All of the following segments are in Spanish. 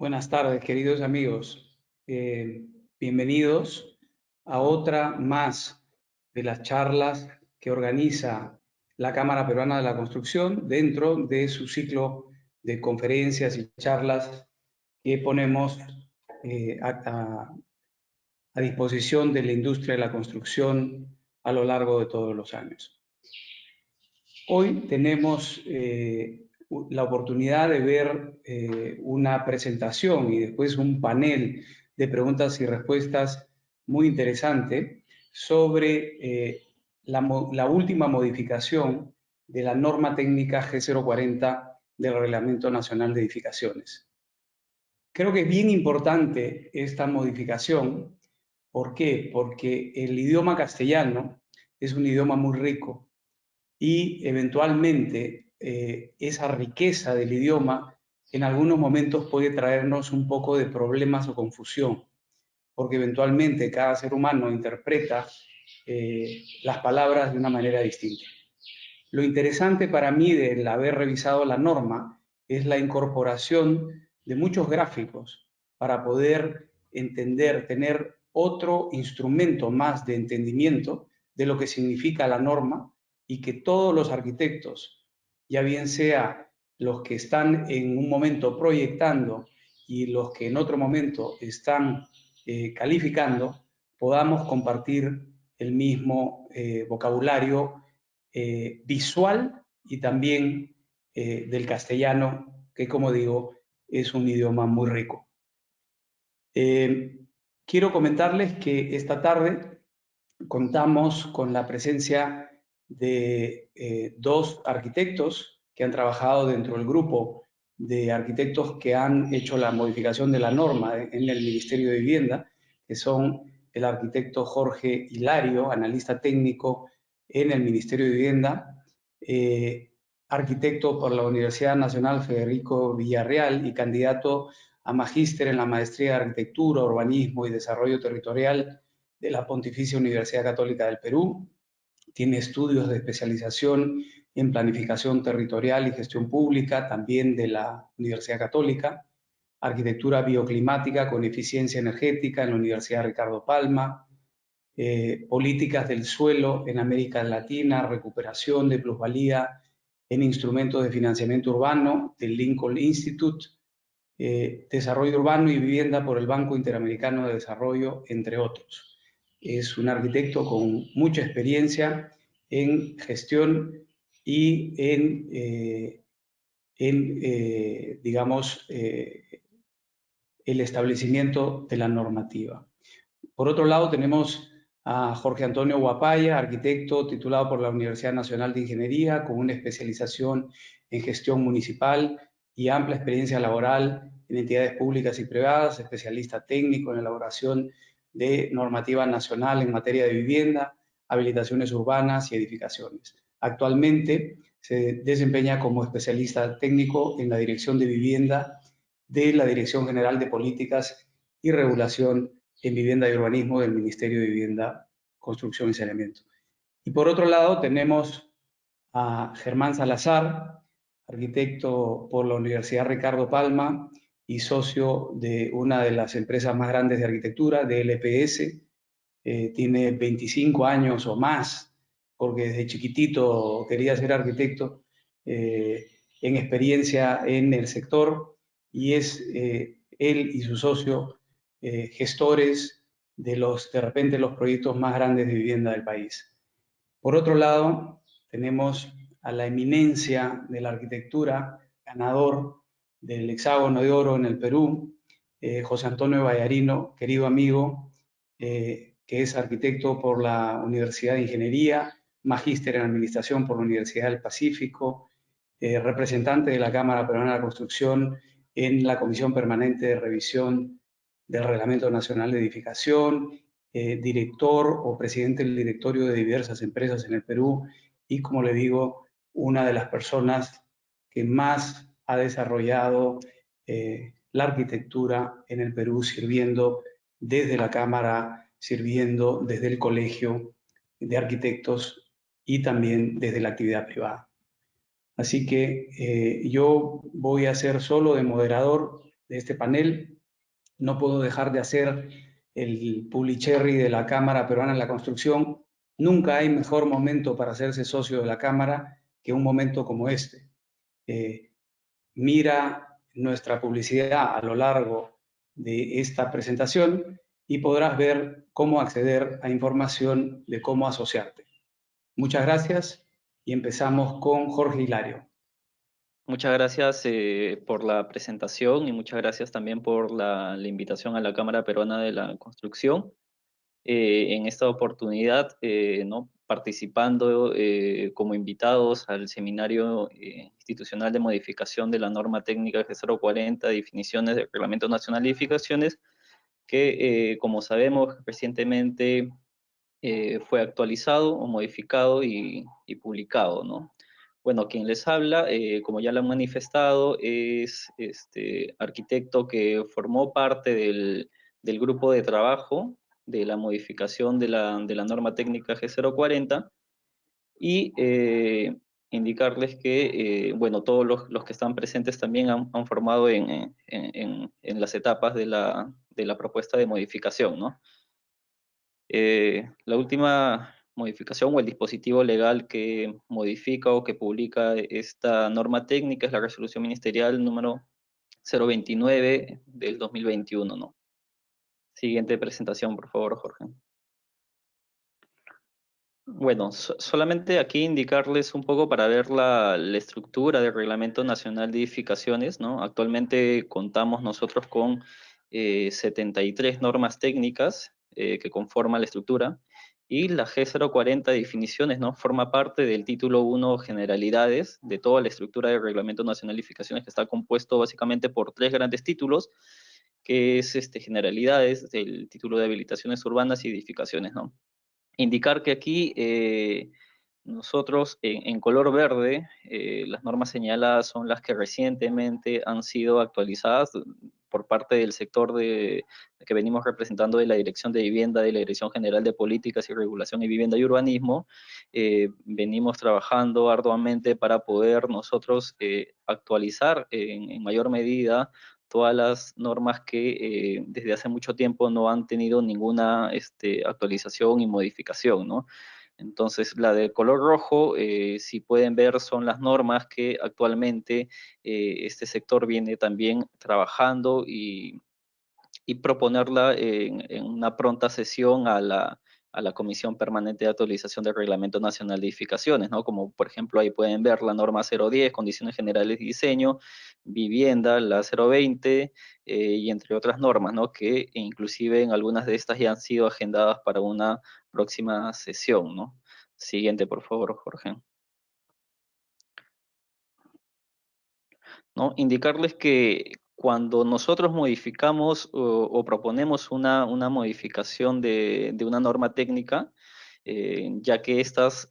Buenas tardes, queridos amigos. Bienvenidos a otra más de las charlas que organiza la Cámara Peruana de la Construcción dentro de su ciclo de conferencias y charlas que ponemos a disposición de la industria de la construcción a lo largo de todos los años. Hoy tenemos la oportunidad de ver una presentación y después un panel de preguntas y respuestas muy interesante sobre la última modificación de la norma técnica G040 del Reglamento Nacional de Edificaciones. Creo que es bien importante esta modificación. ¿Por qué? Porque el idioma castellano es un idioma muy rico y eventualmente esa riqueza del idioma en algunos momentos puede traernos un poco de problemas o confusión, porque eventualmente cada ser humano interpreta las palabras de una manera distinta. Lo interesante para mí del haber revisado la norma es la incorporación de muchos gráficos para poder entender, tener otro instrumento más de entendimiento de lo que significa la norma y que todos los arquitectos, ya bien sea los que están en un momento proyectando y los que en otro momento están calificando, podamos compartir el mismo vocabulario visual y también del castellano, que como digo, es un idioma muy rico. Quiero comentarles que esta tarde contamos con la presencia de dos arquitectos que han trabajado dentro del grupo de arquitectos que han hecho la modificación de la norma en el Ministerio de Vivienda, que son el arquitecto Jorge Hilario, analista técnico en el Ministerio de Vivienda, arquitecto por la Universidad Nacional Federico Villarreal y candidato a magíster en la maestría de Arquitectura, Urbanismo y Desarrollo Territorial de la Pontificia Universidad Católica del Perú. Tiene estudios de especialización en planificación territorial y gestión pública, también de la Universidad Católica. Arquitectura bioclimática con eficiencia energética en la Universidad Ricardo Palma. Políticas del suelo en América Latina, recuperación de plusvalía en instrumentos de financiamiento urbano del Lincoln Institute. Desarrollo urbano y vivienda por el Banco Interamericano de Desarrollo, entre otros. Es un arquitecto con mucha experiencia en gestión y digamos, el establecimiento de la normativa. Por otro lado, tenemos a Jorge Antonio Guapaya, arquitecto titulado por la Universidad Nacional de Ingeniería, con una especialización en gestión municipal y amplia experiencia laboral en entidades públicas y privadas, especialista técnico en elaboración de normativa nacional en materia de vivienda, habilitaciones urbanas y edificaciones. Actualmente se desempeña como especialista técnico en la Dirección de Vivienda de la Dirección General de Políticas y Regulación en Vivienda y Urbanismo del Ministerio de Vivienda, Construcción y Saneamiento. Y por otro lado tenemos a Germán Salazar, arquitecto por la Universidad Ricardo Palma y socio de una de las empresas más grandes de arquitectura, de LPS. Tiene 25 años o más, porque desde chiquitito quería ser arquitecto, en experiencia en el sector, y es él y su socio gestores de repente los proyectos más grandes de vivienda del país. Por otro lado, tenemos a la eminencia de la arquitectura, ganador del Hexágono de Oro en el Perú, José Antonio Vallarino, querido amigo, que es arquitecto por la Universidad de Ingeniería, magíster en Administración por la Universidad del Pacífico, representante de la Cámara Peruana de la Construcción en la Comisión Permanente de Revisión del Reglamento Nacional de Edificación, director o presidente del directorio de diversas empresas en el Perú y, como le digo, una de las personas que más ha desarrollado la arquitectura en el Perú, sirviendo desde la Cámara, sirviendo desde el Colegio de Arquitectos y también desde la actividad privada. Así que yo voy a ser solo de moderador este panel. No puedo dejar de hacer el publicherry de la Cámara Peruana de la Construcción. Nunca hay mejor momento para hacerse socio de la Cámara que un momento como este. Mira nuestra publicidad a lo largo de esta presentación y podrás ver cómo acceder a información de cómo asociarte. Muchas gracias y empezamos con Jorge Hilario. Muchas gracias por la presentación y muchas gracias también por la invitación a la Cámara Peruana de la Construcción. En esta oportunidad, ¿no? Participando como invitados al seminario institucional de modificación de la norma técnica G040, definiciones del Reglamento Nacional de Edificaciones, que como sabemos recientemente fue actualizado o modificado y publicado, ¿no? Bueno, quien les habla, como ya lo han manifestado, es este arquitecto que formó parte del grupo de trabajo de la modificación de la norma técnica G040 y indicarles que, bueno, todos los que están presentes también han formado en las etapas de la propuesta de modificación, ¿no? La última modificación o el dispositivo legal que modifica o que publica esta norma técnica es la resolución ministerial número 029 del 2021, ¿no? Siguiente presentación, por favor, Jorge. Bueno, solamente aquí indicarles un poco para ver la estructura del Reglamento Nacional de Edificaciones, ¿no? Actualmente contamos nosotros con 73 normas técnicas que conforman la estructura y la G040 definiciones, ¿no? Forma parte del título 1 generalidades de toda la estructura del Reglamento Nacional de Edificaciones, que está compuesto básicamente por 3 grandes títulos, que es generalidades del título de habilitaciones urbanas y edificaciones, ¿no? Indicar que aquí nosotros en color verde, las normas señaladas son las que recientemente han sido actualizadas por parte del sector que venimos representando de la Dirección de Vivienda, de la Dirección General de Políticas y Regulación y Vivienda y Urbanismo. Venimos trabajando arduamente para poder nosotros actualizar en mayor medida todas las normas que desde hace mucho tiempo no han tenido ninguna actualización y modificación, ¿no? Entonces, la de color rojo, si pueden ver, son las normas que actualmente este sector viene también trabajando y proponerla en una pronta sesión a la Comisión Permanente de Actualización del Reglamento Nacional de Edificaciones, ¿no? Como por ejemplo ahí pueden ver la norma 010, Condiciones Generales de Diseño, Vivienda, la 020 y entre otras normas, ¿no? Que inclusive en algunas de estas ya han sido agendadas para una próxima sesión, ¿no? Siguiente, por favor, Jorge. ¿No? Indicarles que cuando nosotros modificamos o proponemos una modificación de una norma técnica, ya que estas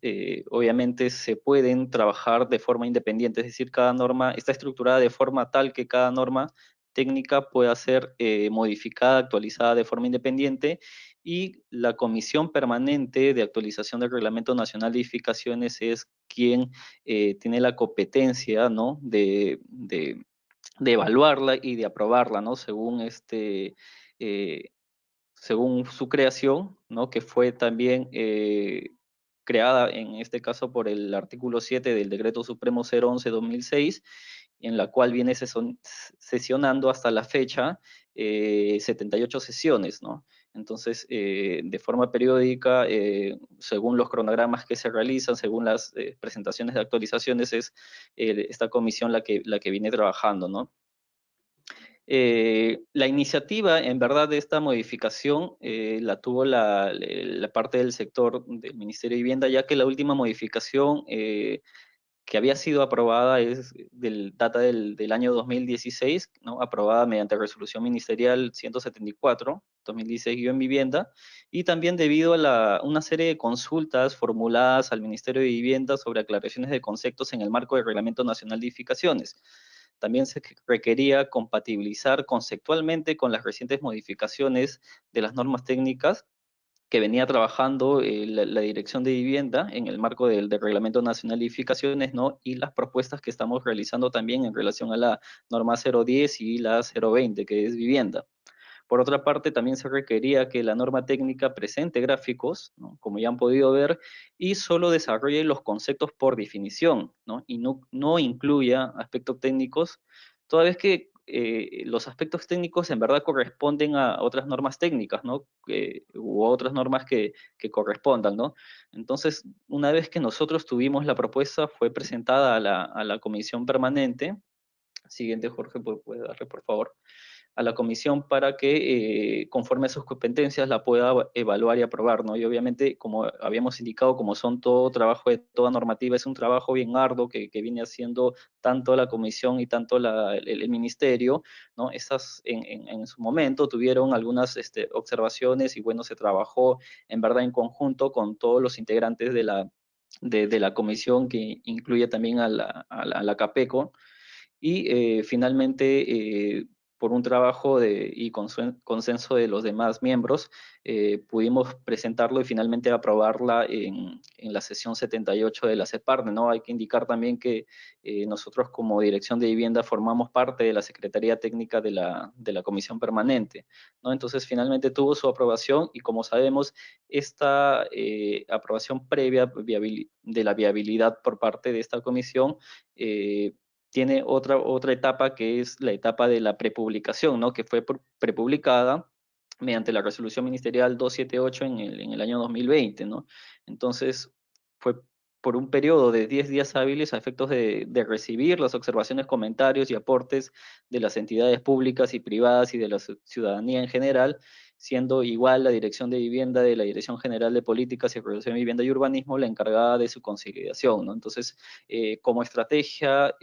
obviamente se pueden trabajar de forma independiente, es decir, cada norma está estructurada de forma tal que cada norma técnica pueda ser modificada, actualizada de forma independiente, y la Comisión Permanente de Actualización del Reglamento Nacional de Edificaciones es quien tiene la competencia, ¿no? de evaluarla y de aprobarla, ¿no? Según su creación, ¿no? Que fue también creada en este caso por el artículo 7 del Decreto Supremo 011-2006, en la cual viene sesionando hasta la fecha 78 sesiones, ¿no? Entonces, de forma periódica, según los cronogramas que se realizan, según las presentaciones de actualizaciones, es esta comisión la que viene trabajando, ¿no? La iniciativa, en verdad, de esta modificación la tuvo la parte del sector del Ministerio de Vivienda, ya que la última modificación que había sido aprobada data del año 2016, ¿no? Aprobada mediante resolución ministerial 174, 2016-Vivienda, y también debido a una serie de consultas formuladas al Ministerio de Vivienda sobre aclaraciones de conceptos en el marco del Reglamento Nacional de Edificaciones. También se requería compatibilizar conceptualmente con las recientes modificaciones de las normas técnicas que venía trabajando la Dirección de Vivienda en el marco del Reglamento Nacional de Edificaciones, ¿no? Y las propuestas que estamos realizando también en relación a la norma 010 y la 020, que es vivienda. Por otra parte, también se requería que la norma técnica presente gráficos, ¿no? Como ya han podido ver, y solo desarrolle los conceptos por definición, ¿no? Y no incluya aspectos técnicos, toda vez que los aspectos técnicos en verdad corresponden a otras normas técnicas, ¿no? U otras normas que correspondan, ¿no? Entonces, una vez que nosotros tuvimos la propuesta, fue presentada a la comisión permanente. Siguiente, Jorge, ¿puede darle, por favor? A la comisión para que, conforme a sus competencias, la pueda evaluar y aprobar, ¿no? Y obviamente, como habíamos indicado, como son todo trabajo de toda normativa, es un trabajo bien arduo que viene haciendo tanto la comisión y tanto el ministerio, ¿no? Estas en su momento tuvieron algunas observaciones y bueno, se trabajó en verdad en conjunto con todos los integrantes de la comisión, que incluye también a la CAPECO, y finalmente, por un trabajo y consenso de los demás miembros, pudimos presentarlo y finalmente aprobarla en la sesión 78 de la CEPARNE, ¿no? Hay que indicar también que nosotros como Dirección de Vivienda formamos parte de la Secretaría Técnica de la Comisión Permanente, ¿no? Entonces finalmente tuvo su aprobación y, como sabemos, esta aprobación previa de la viabilidad por parte de esta comisión tiene otra etapa, que es la etapa de la prepublicación, ¿no? Que fue prepublicada mediante la resolución ministerial 278 en el año 2020, ¿no? Entonces, fue por un periodo de 10 días hábiles a efectos de recibir las observaciones, comentarios y aportes de las entidades públicas y privadas y de la ciudadanía en general, siendo igual la Dirección de Vivienda de la Dirección General de Políticas y Regulación de Vivienda y Urbanismo la encargada de su consolidación, ¿no? Entonces, como estrategia,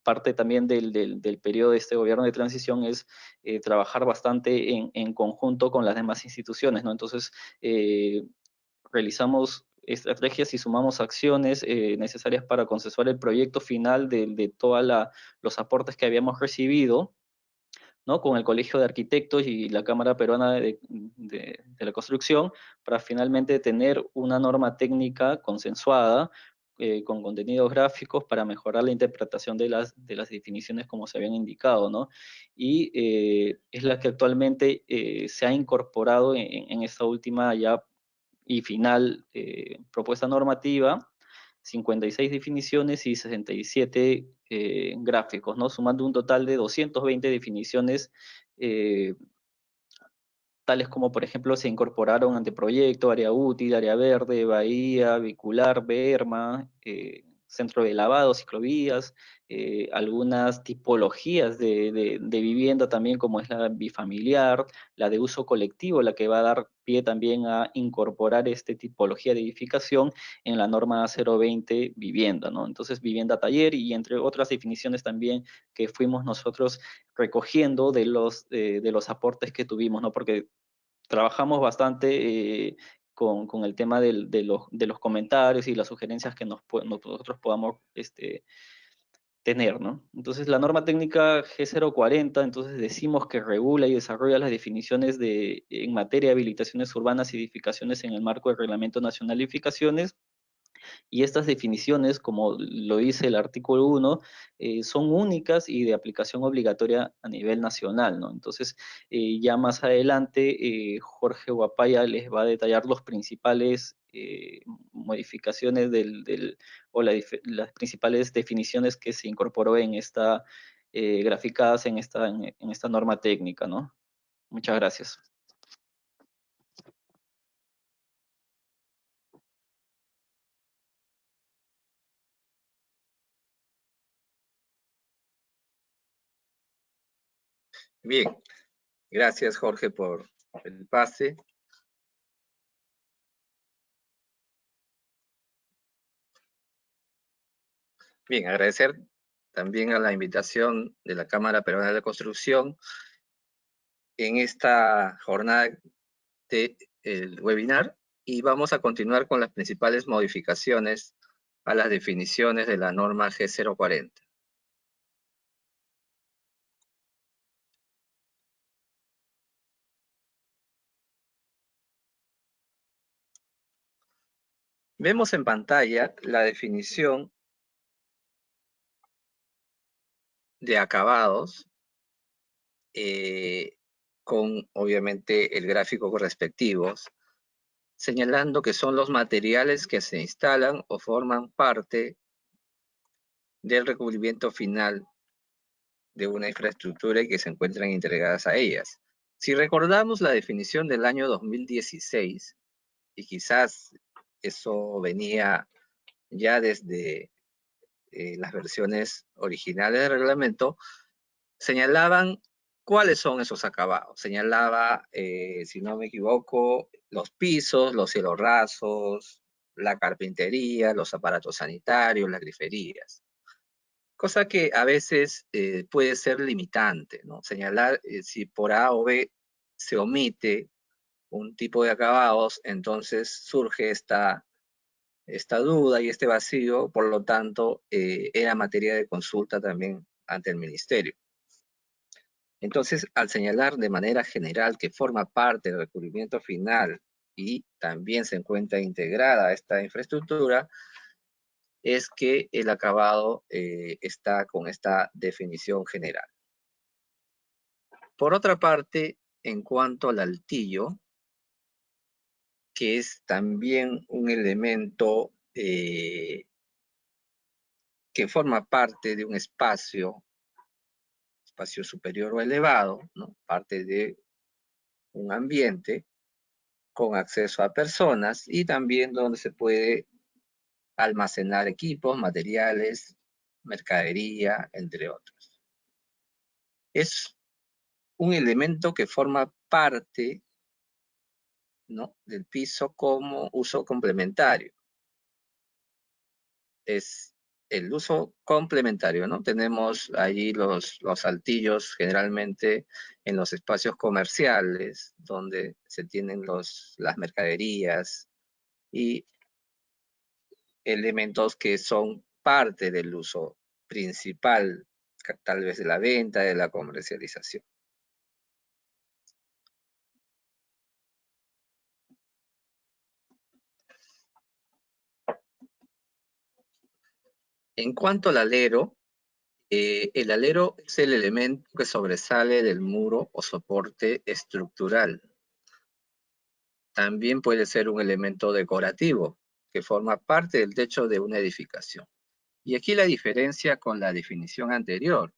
parte también del periodo de este gobierno de transición es trabajar bastante en conjunto con las demás instituciones, ¿no? Entonces, realizamos estrategias y sumamos acciones necesarias para consensuar el proyecto final de todos los aportes que habíamos recibido, ¿no? Con el Colegio de Arquitectos y la Cámara Peruana de la Construcción, para finalmente tener una norma técnica consensuada, con contenidos gráficos para mejorar la interpretación de las definiciones como se habían indicado, ¿no? Y es la que actualmente se ha incorporado en esta última ya y final propuesta normativa, 56 definiciones y 67 gráficos, ¿no? Sumando un total de 220 definiciones, tales como, por ejemplo, se incorporaron anteproyecto, área útil, área verde, bahía, vehicular, berma, centro de lavado, ciclovías, algunas tipologías de vivienda también, como es la bifamiliar, la de uso colectivo, la que va a dar pie también a incorporar esta tipología de edificación en la norma 020 vivienda, ¿no? Entonces, vivienda taller y entre otras definiciones también que fuimos nosotros recogiendo de los aportes que tuvimos, ¿no? Porque trabajamos bastante con el tema de los comentarios y las sugerencias que nosotros podamos tener, ¿no? Entonces, la norma técnica G040, entonces decimos que regula y desarrolla las definiciones en materia de habilitaciones urbanas y edificaciones en el marco del Reglamento Nacional de Edificaciones. Y estas definiciones, como lo dice el artículo 1, son únicas y de aplicación obligatoria a nivel nacional, ¿no? Entonces, ya más adelante, Jorge Guapaya les va a detallar los principales modificaciones o las principales definiciones que se incorporó en esta, graficadas en esta norma técnica, ¿no? Muchas gracias. Bien, gracias Jorge por el pase. Bien, agradecer también a la invitación de la Cámara Peruana de la Construcción en esta jornada del webinar, y vamos a continuar con las principales modificaciones a las definiciones de la norma G040. Vemos en pantalla la definición de acabados con, obviamente, el gráfico correspectivo, señalando que son los materiales que se instalan o forman parte del recubrimiento final de una infraestructura y que se encuentran integradas a ellas. Si recordamos la definición del año 2016, y quizás eso venía ya desde las versiones originales del reglamento, señalaban cuáles son esos acabados. Señalaba, si no me equivoco, los pisos, los cielos rasos, la carpintería, los aparatos sanitarios, las griferías. Cosa que a veces puede ser limitante, ¿no? Señalar si por A o B se omite un tipo de acabados, entonces surge esta duda y este vacío, por lo tanto, era materia de consulta también ante el ministerio. Entonces, al señalar de manera general que forma parte del recubrimiento final y también se encuentra integrada a esta infraestructura, es que el acabado está con esta definición general. Por otra parte, en cuanto al altillo, que es también un elemento que forma parte de un espacio superior o elevado, ¿no? Parte de un ambiente con acceso a personas y también donde se puede almacenar equipos, materiales, mercadería, entre otros. Es un elemento que forma parte, ¿no?, del piso como uso complementario. Es el uso complementario, ¿no? Tenemos allí los altillos generalmente en los espacios comerciales, donde se tienen las mercaderías y elementos que son parte del uso principal, tal vez de la venta, de la comercialización. En cuanto al alero, el alero es el elemento que sobresale del muro o soporte estructural. También puede ser un elemento decorativo que forma parte del techo de una edificación. Y aquí la diferencia con la definición anterior.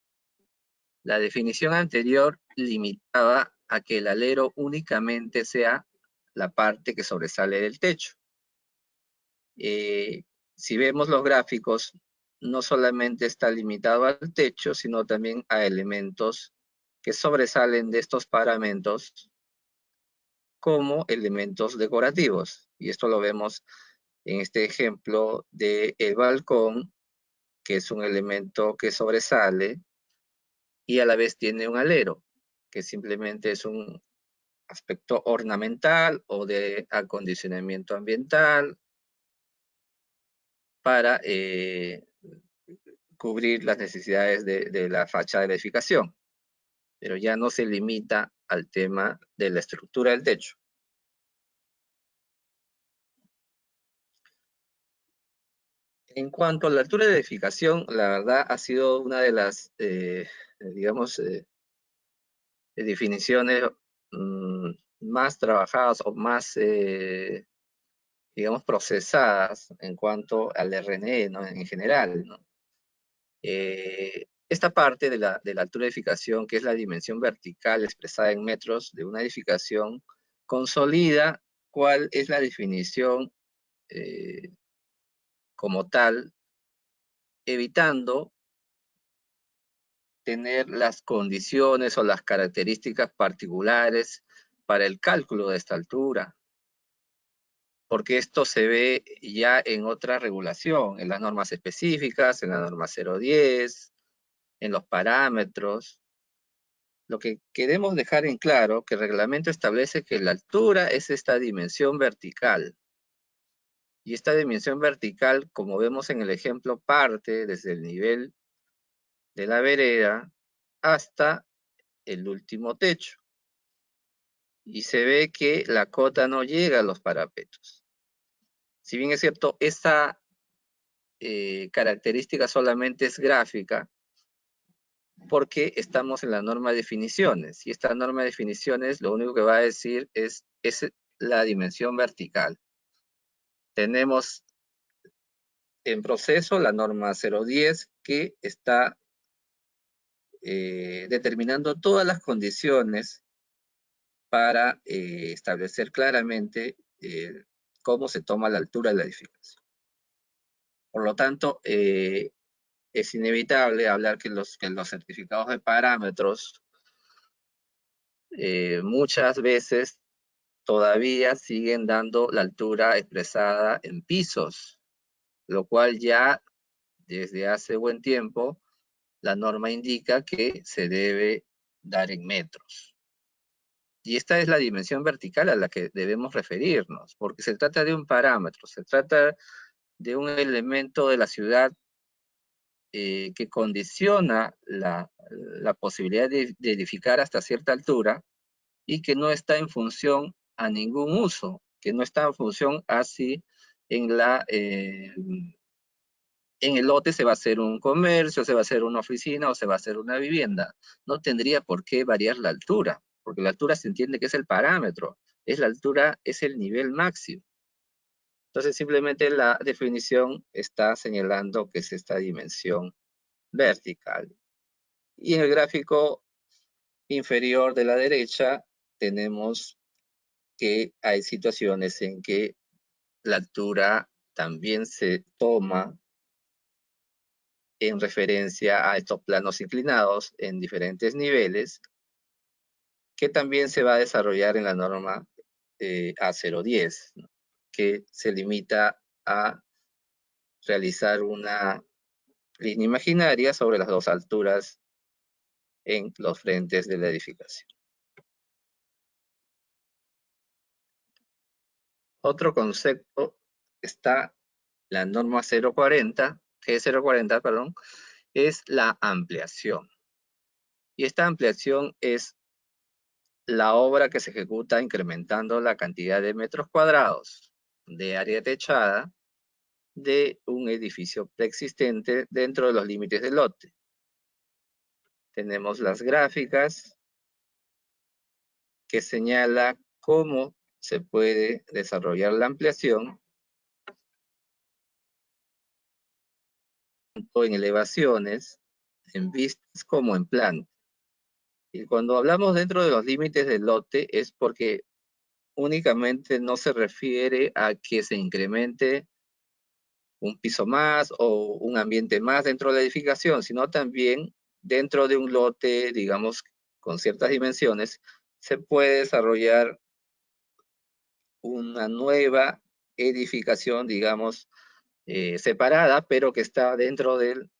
La definición anterior limitaba a que el alero únicamente sea la parte que sobresale del techo. Si vemos los gráficos, no solamente está limitado al techo, sino también a elementos que sobresalen de estos paramentos como elementos decorativos. Y esto lo vemos en este ejemplo del balcón, que es un elemento que sobresale y a la vez tiene un alero, que simplemente es un aspecto ornamental o de acondicionamiento ambiental para cubrir las necesidades de la fachada de la edificación, pero ya no se limita al tema de la estructura del techo. En cuanto a la altura de edificación, la verdad ha sido una de las, digamos, definiciones más trabajadas o más, digamos, procesadas en cuanto al RNE, ¿no?, en general, ¿no? Esta parte de la altura de edificación, que es la dimensión vertical expresada en metros de una edificación, consolida cuál es la definición como tal, evitando tener las condiciones o las características particulares para el cálculo de esta altura, porque esto se ve ya en otra regulación, en las normas específicas, en la norma 010, en los parámetros. Lo que queremos dejar en claro, que el reglamento establece que la altura es esta dimensión vertical. Y esta dimensión vertical, como vemos en el ejemplo, parte desde el nivel de la vereda hasta el último techo. Y se ve que la cota no llega a los parapetos. Si bien es cierto, esta característica solamente es gráfica, porque estamos en la norma de definiciones, y esta norma de definiciones lo único que va a decir es la dimensión vertical. Tenemos en proceso la norma 010 que está determinando todas las condiciones para establecer claramente cómo se toma la altura de la edificación. Por lo tanto, es inevitable hablar que los certificados de parámetros muchas veces todavía siguen dando la altura expresada en pisos, lo cual ya desde hace buen tiempo la norma indica que se debe dar en metros. Y esta es la dimensión vertical a la que debemos referirnos, porque se trata de un parámetro, se trata de un elemento de la ciudad que condiciona la posibilidad de edificar hasta cierta altura y que no está en función a ningún uso, que no está en función así en en el lote se va a hacer un comercio, se va a hacer una oficina o se va a hacer una vivienda. No tendría por qué variar la altura, porque la altura se entiende que es el parámetro, es la altura, es el nivel máximo. Entonces simplemente la definición está señalando que es esta dimensión vertical. Y en el gráfico inferior de la derecha tenemos que hay situaciones en que la altura también se toma en referencia a estos planos inclinados en diferentes niveles, que también se va a desarrollar en la norma A010, ¿no? Que se limita a realizar una línea imaginaria sobre las dos alturas en los frentes de la edificación. Otro concepto está la norma 040, G040, perdón, es la ampliación. Y esta ampliación es la obra que se ejecuta incrementando la cantidad de metros cuadrados de área techada de un edificio preexistente dentro de los límites del lote. Tenemos las gráficas que señala cómo se puede desarrollar la ampliación tanto en elevaciones, en vistas como en planta. Y cuando hablamos dentro de los límites del lote es porque únicamente no se refiere a que se incremente un piso más o un ambiente más dentro de la edificación, sino también dentro de un lote, digamos, con ciertas dimensiones, se puede desarrollar una nueva edificación, digamos, separada, pero que está dentro del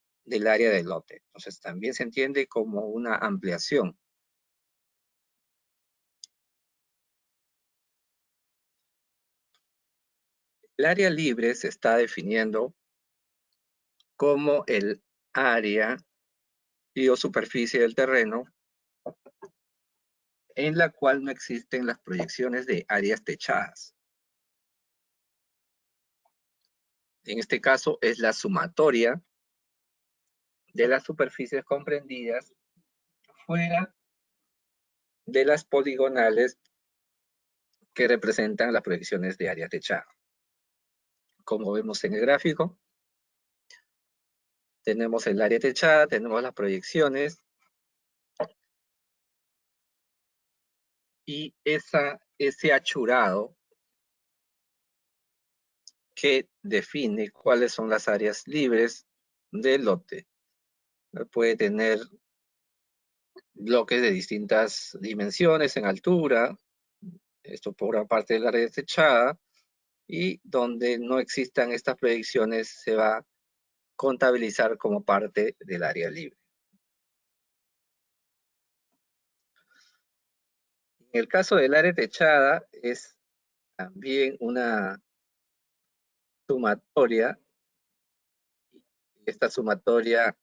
área del lote. Entonces también se entiende como una ampliación. El área libre se está definiendo como el área y o superficie del terreno en la cual no existen las proyecciones de áreas techadas. En este caso es la sumatoria de las superficies comprendidas fuera de las poligonales que representan las proyecciones de área techada. Como vemos en el gráfico, tenemos el área techada, tenemos las proyecciones y ese achurado que define cuáles son las áreas libres del lote. Puede tener bloques de distintas dimensiones en altura, esto por una parte de la área techada, y donde no existan estas proyecciones se va a contabilizar como parte del área libre. En el caso del área techada es también una sumatoria. Esta sumatoria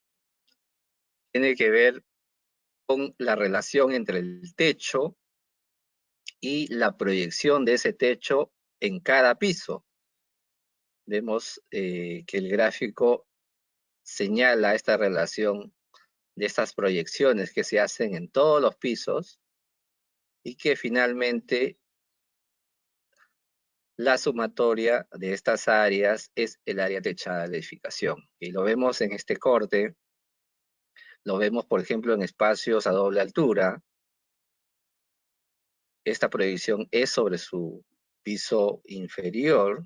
tiene que ver con la relación entre el techo y la proyección de ese techo en cada piso. vemos que el gráfico señala esta relación de estas proyecciones que se hacen en todos los pisos y que finalmente la sumatoria de estas áreas es el área techada de la edificación. Y lo vemos en este corte, lo vemos por ejemplo en espacios a doble altura. Esta proyección es sobre su piso inferior.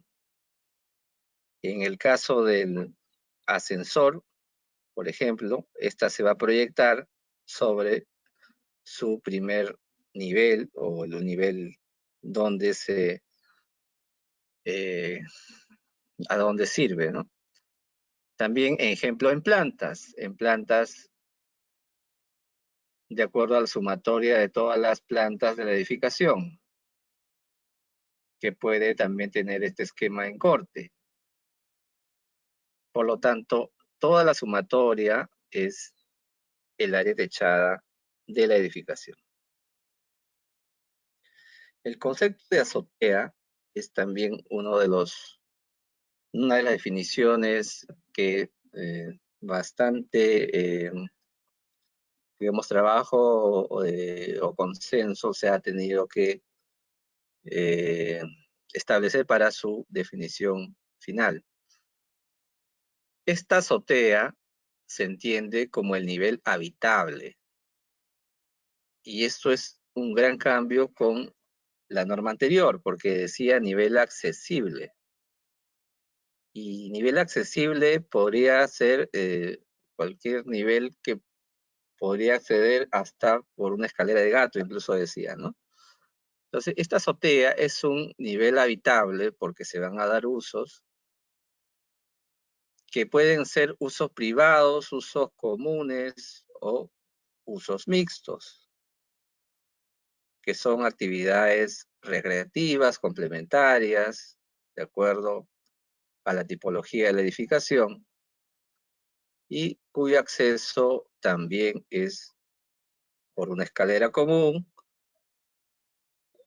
En el caso del ascensor, por ejemplo, esta se va a proyectar sobre su primer nivel o el nivel donde a donde sirve, ¿no? También, ejemplo, en plantas de acuerdo a la sumatoria de todas las plantas de la edificación, que puede también tener este esquema en corte. Por lo tanto, toda la sumatoria es el área techada de la edificación. El concepto de azotea es también una de las definiciones que bastante, digamos, trabajo o consenso se ha tenido que establecer para su definición final. Esta azotea se entiende como el nivel habitable. Y esto es un gran cambio con la norma anterior, porque decía nivel accesible. Y nivel accesible podría ser cualquier nivel que podría acceder hasta por una escalera de gato, incluso decía, ¿no? Entonces, esta azotea es un nivel habitable porque se van a dar usos que pueden ser usos privados, usos comunes o usos mixtos, que son actividades recreativas, complementarias, de acuerdo a la tipología de la edificación, y cuyo acceso también es por una escalera común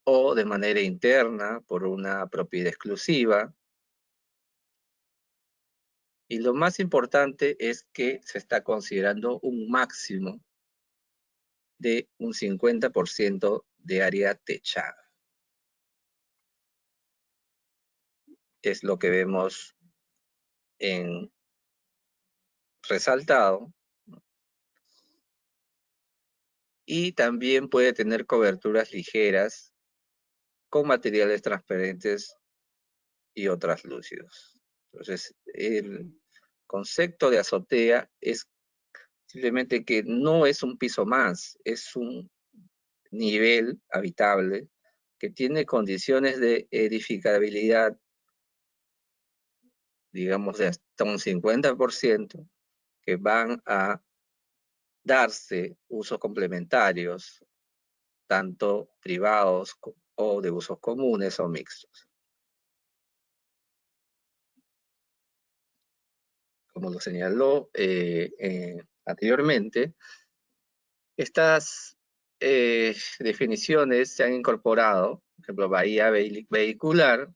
o de manera interna por una propiedad exclusiva. Y lo más importante es que se está considerando un máximo de un 50% de área techada. Es lo que vemos en resaltado. Y también puede tener coberturas ligeras con materiales transparentes y o translúcidos. Entonces, el concepto de azotea es simplemente que no es un piso más, es un nivel habitable que tiene condiciones de edificabilidad, digamos, de hasta un 50%, que van a darse usos complementarios, tanto privados o de usos comunes o mixtos. Como lo señaló anteriormente, estas definiciones se han incorporado, por ejemplo, bahía vehicular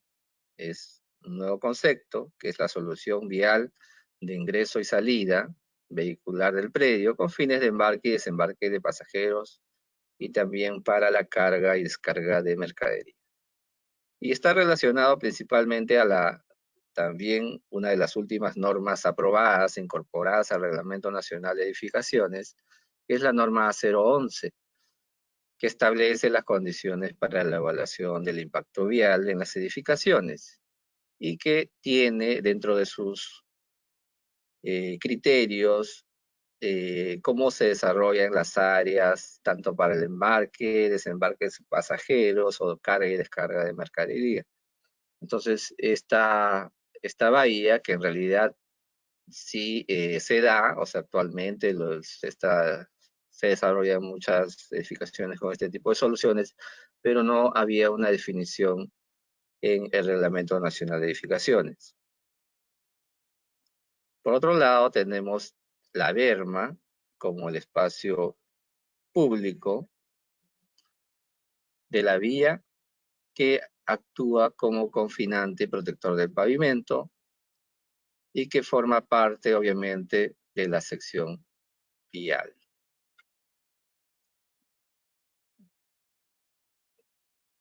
es un nuevo concepto, que es la solución vial de ingreso y salida vehicular del predio con fines de embarque y desembarque de pasajeros y también para la carga y descarga de mercadería. Y está relacionado principalmente a también una de las últimas normas aprobadas, incorporadas al Reglamento Nacional de Edificaciones, que es la norma 011, que establece las condiciones para la evaluación del impacto vial en las edificaciones y que tiene dentro de sus criterios cómo se desarrollan las áreas, tanto para el embarque, desembarque de pasajeros o carga y descarga de mercadería. Entonces, esta bahía, que en realidad sí se da, o sea, actualmente se desarrollan muchas edificaciones con este tipo de soluciones, pero no había una definición en el Reglamento Nacional de Edificaciones. Por otro lado, tenemos la berma como el espacio público de la vía que actúa como confinante y protector del pavimento y que forma parte, obviamente, de la sección vial.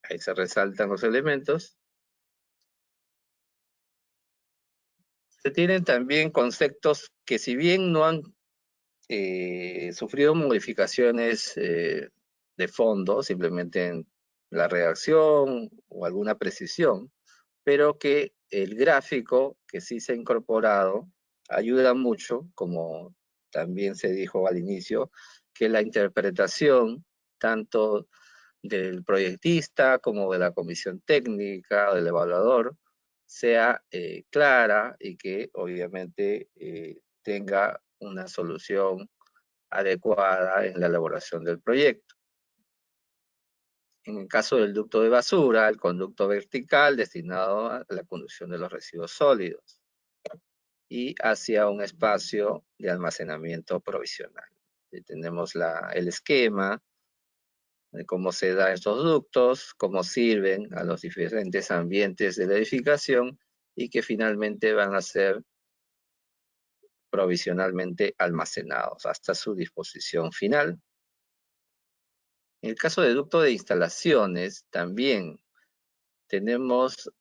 Ahí se resaltan los elementos. Se tienen también conceptos que, si bien no han sufrido modificaciones de fondo, simplemente en la redacción o alguna precisión, pero que el gráfico que sí se ha incorporado ayuda mucho, como también se dijo al inicio, que la interpretación tanto del proyectista como de la comisión técnica o del evaluador sea clara y que obviamente tenga una solución adecuada en la elaboración del proyecto. En el caso del ducto de basura, el conducto vertical destinado a la conducción de los residuos sólidos y hacia un espacio de almacenamiento provisional. Tenemos el esquema de cómo se dan estos ductos, cómo sirven a los diferentes ambientes de la edificación y que finalmente van a ser provisionalmente almacenados hasta su disposición final. En el caso de ducto de instalaciones, también tenemos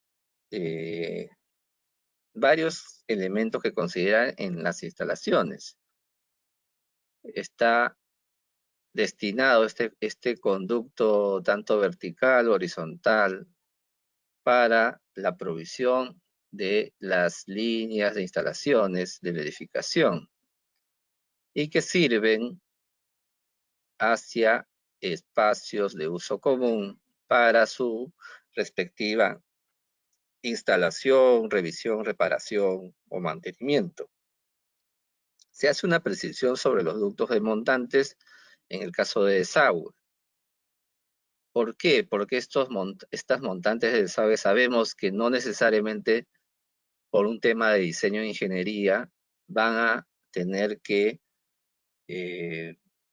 varios elementos que considerar en las instalaciones. Está destinado este conducto tanto vertical, horizontal, para la provisión de las líneas de instalaciones de la edificación y que sirven hacia espacios de uso común para su respectiva instalación, revisión, reparación o mantenimiento. Se hace una precisión sobre los ductos desmontantes en el caso de desagüe. ¿Por qué? Porque estas montantes de desagüe sabemos que no necesariamente por un tema de diseño de ingeniería van a tener que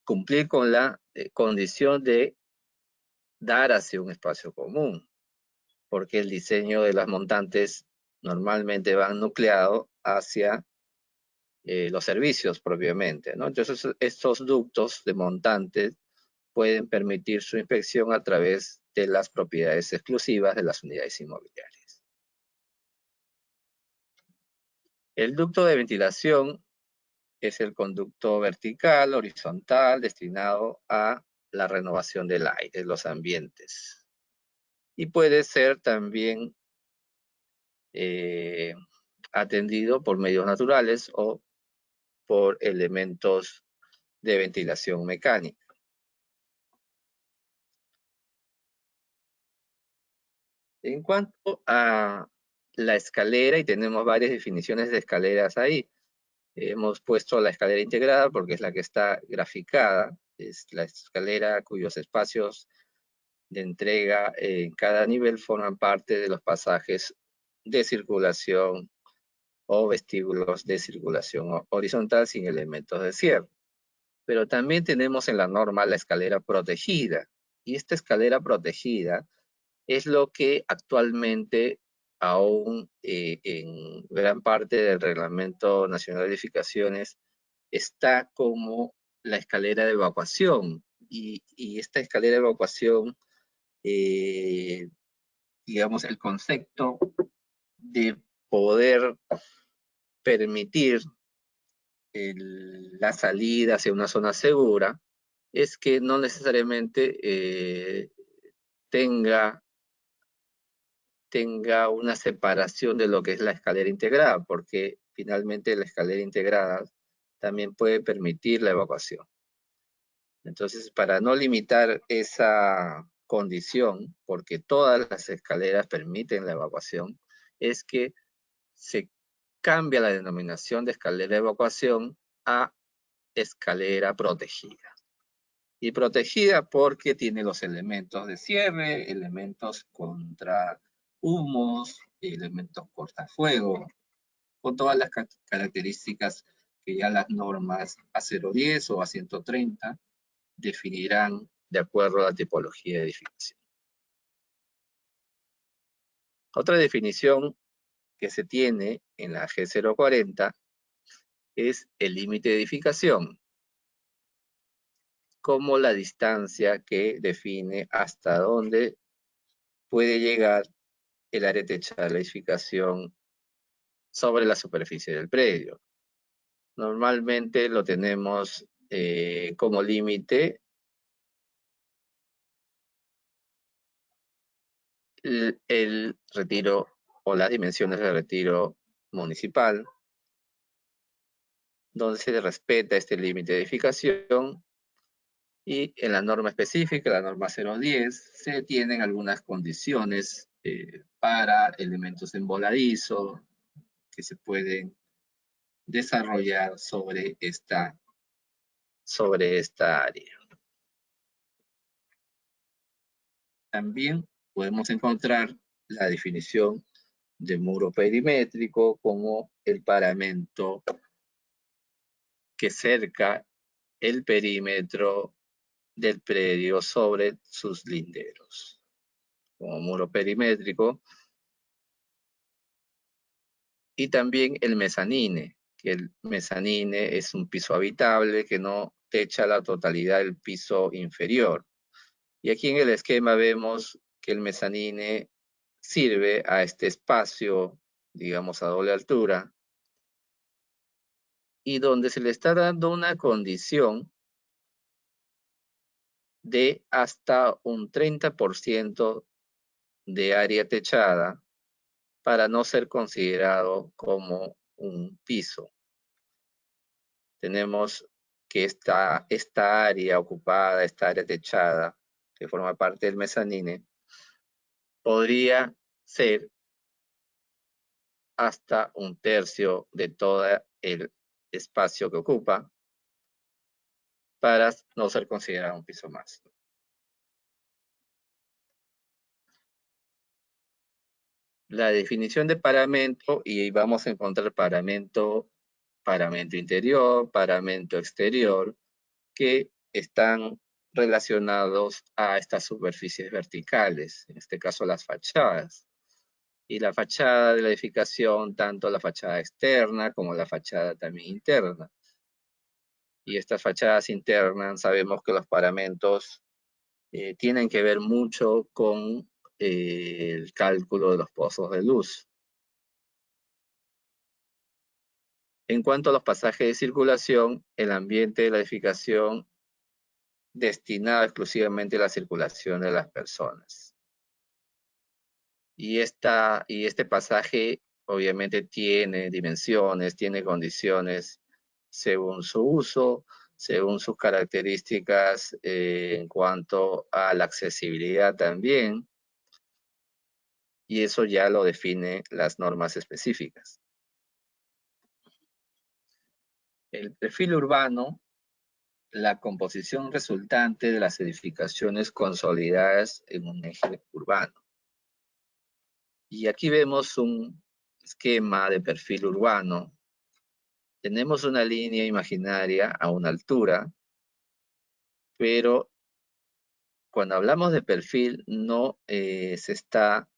cumplir con la condición de dar hacia un espacio común, porque el diseño de las montantes normalmente van nucleado hacia los servicios propiamente, ¿no? Entonces, estos ductos de montantes pueden permitir su inspección a través de las propiedades exclusivas de las unidades inmobiliarias. El ducto de ventilación es el conducto vertical, horizontal, destinado a la renovación del aire, los ambientes. Y puede ser también atendido por medios naturales o por elementos de ventilación mecánica. En cuanto a la escalera, y tenemos varias definiciones de escaleras ahí, hemos puesto la escalera integrada porque es la que está graficada, es la escalera cuyos espacios de entrega en cada nivel forman parte de los pasajes de circulación o vestíbulos de circulación horizontal sin elementos de cierre. Pero también tenemos en la norma la escalera protegida, y esta escalera protegida es lo que actualmente aún en gran parte del Reglamento Nacional de Edificaciones está como la escalera de evacuación. Y esta escalera de evacuación, digamos, el concepto de poder permitir la salida hacia una zona segura es que no necesariamente tenga una separación de lo que es la escalera integrada, porque finalmente la escalera integrada también puede permitir la evacuación. Entonces, para no limitar esa condición, porque todas las escaleras permiten la evacuación, es que se cambia la denominación de escalera de evacuación a escalera protegida. Y protegida porque tiene los elementos de cierre, elementos contra humos, elementos cortafuego, con todas las características que ya las normas A010 o A130 definirán de acuerdo a la tipología de edificación. Otra definición que se tiene en la G040 es el límite de edificación, como la distancia que define hasta dónde puede llegar el área techada de la edificación sobre la superficie del predio. Normalmente lo tenemos como límite el retiro o las dimensiones del retiro municipal, donde se respeta este límite de edificación, y en la norma específica, la norma 010, se tienen algunas condiciones para elementos en voladizo que se pueden desarrollar sobre esta área. También podemos encontrar la definición de muro perimétrico como el paramento que cerca el perímetro del predio sobre sus linderos. Como muro perimétrico. Y también el mezanine, que el mezanine es un piso habitable que no techa la totalidad del piso inferior. Y aquí en el esquema vemos que el mezanine sirve a este espacio, digamos a doble altura, y donde se le está dando una condición de hasta un 30% de área techada para no ser considerado como un piso. Tenemos que esta área ocupada, esta área techada, que forma parte del mezanine, podría ser hasta un tercio de todo el espacio que ocupa para no ser considerado un piso más. La definición de paramento, y vamos a encontrar paramento interior, paramento exterior, que están relacionados a estas superficies verticales, en este caso las fachadas. Y la fachada de la edificación, tanto la fachada externa como la fachada también interna. Y estas fachadas internas, sabemos que los paramentos tienen que ver mucho con el cálculo de los pozos de luz. En cuanto a los pasajes de circulación, el ambiente de la edificación destinado exclusivamente a la circulación de las personas. Y este pasaje obviamente tiene dimensiones, tiene condiciones según su uso, según sus características en cuanto a la accesibilidad también, y eso ya lo define las normas específicas. El perfil urbano, la composición resultante de las edificaciones consolidadas en un eje urbano. Y aquí vemos un esquema de perfil urbano. Tenemos una línea imaginaria a una altura, pero cuando hablamos de perfil no se está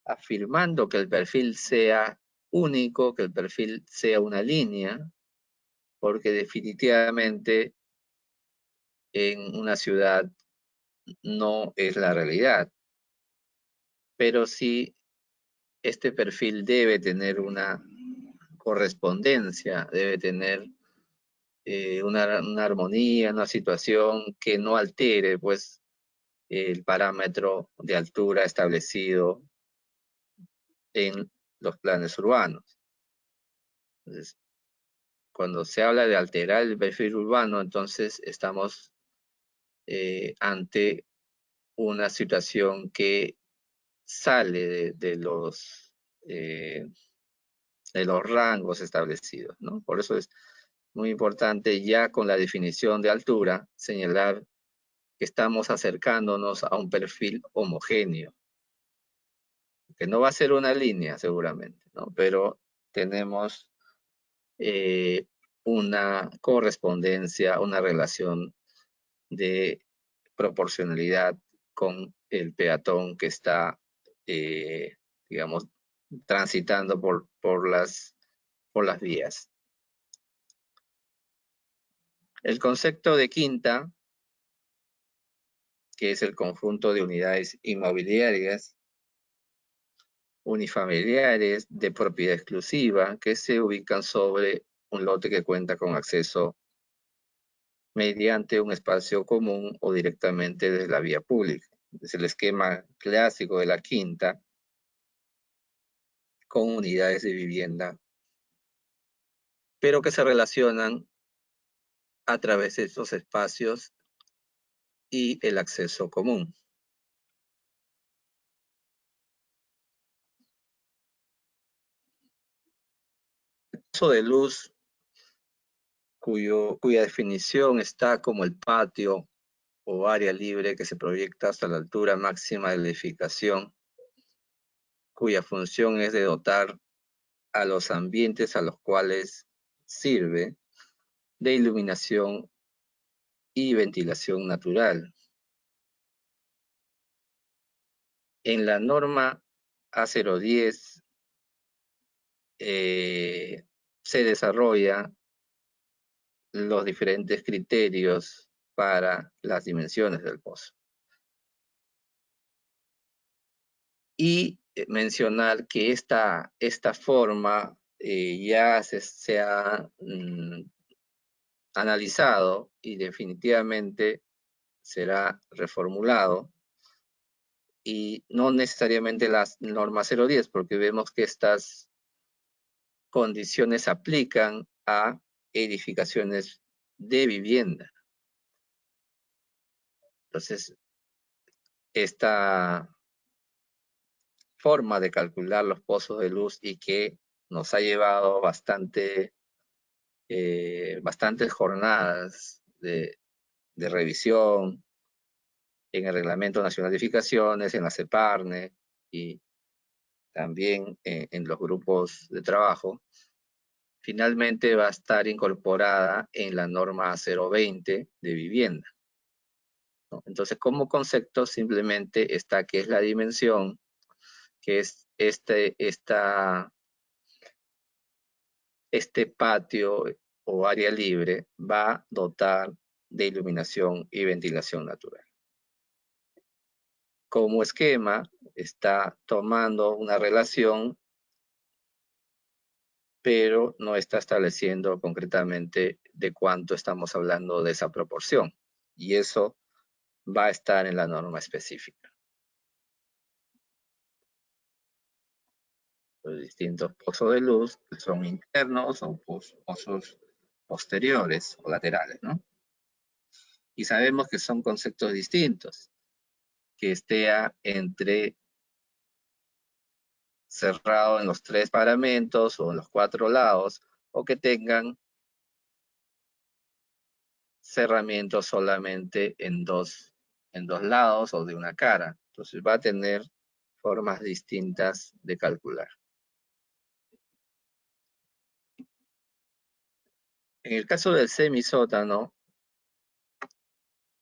afirmando que el perfil sea único, que el perfil sea una línea, porque definitivamente en una ciudad no es la realidad. Pero sí, este perfil debe tener una correspondencia, debe tener una armonía, una situación que no altere pues el parámetro de altura establecido en los planes urbanos. Entonces, cuando se habla de alterar el perfil urbano, entonces estamos ante una situación que sale de los rangos establecidos, ¿no? Por eso es muy importante ya con la definición de altura señalar que estamos acercándonos a un perfil homogéneo, que no va a ser una línea seguramente, ¿no? Pero tenemos una correspondencia, una relación de proporcionalidad con el peatón que está, digamos, transitando por las vías. El concepto de quinta, que es el conjunto de unidades inmobiliarias unifamiliares de propiedad exclusiva que se ubican sobre un lote que cuenta con acceso mediante un espacio común o directamente desde la vía pública. Es el esquema clásico de la quinta con unidades de vivienda, pero que se relacionan a través de estos espacios y el acceso común. El uso de luz, cuya definición está como el patio o área libre que se proyecta hasta la altura máxima de la edificación, cuya función es de dotar a los ambientes a los cuales sirve de iluminación y ventilación natural. En la norma A010 se desarrolla los diferentes criterios para las dimensiones del pozo. Y mencionar que esta forma ya se ha analizado y definitivamente será reformulado, y no necesariamente las normas 010, porque vemos que estas condiciones aplican a edificaciones de vivienda. Entonces, esta forma de calcular los pozos de luz y que nos ha llevado bastantes jornadas de revisión en el Reglamento Nacional de Edificaciones, en la CEPARNE y también en los grupos de trabajo, finalmente va a estar incorporada en la norma 020 de vivienda, ¿no? Entonces, como concepto simplemente está que es la dimensión, que es este patio o área libre va a dotar de iluminación y ventilación natural. Como esquema está tomando una relación, pero no está estableciendo concretamente de cuánto estamos hablando de esa proporción. Y eso va a estar en la norma específica. Los distintos pozos de luz son internos o pozos posteriores o laterales, ¿no? Y sabemos que son conceptos distintos, que esté entre cerrado en los 3 paramentos o en los 4 lados, o que tengan cerramientos solamente en dos lados o de una cara. Entonces va a tener formas distintas de calcular. En el caso del semisótano,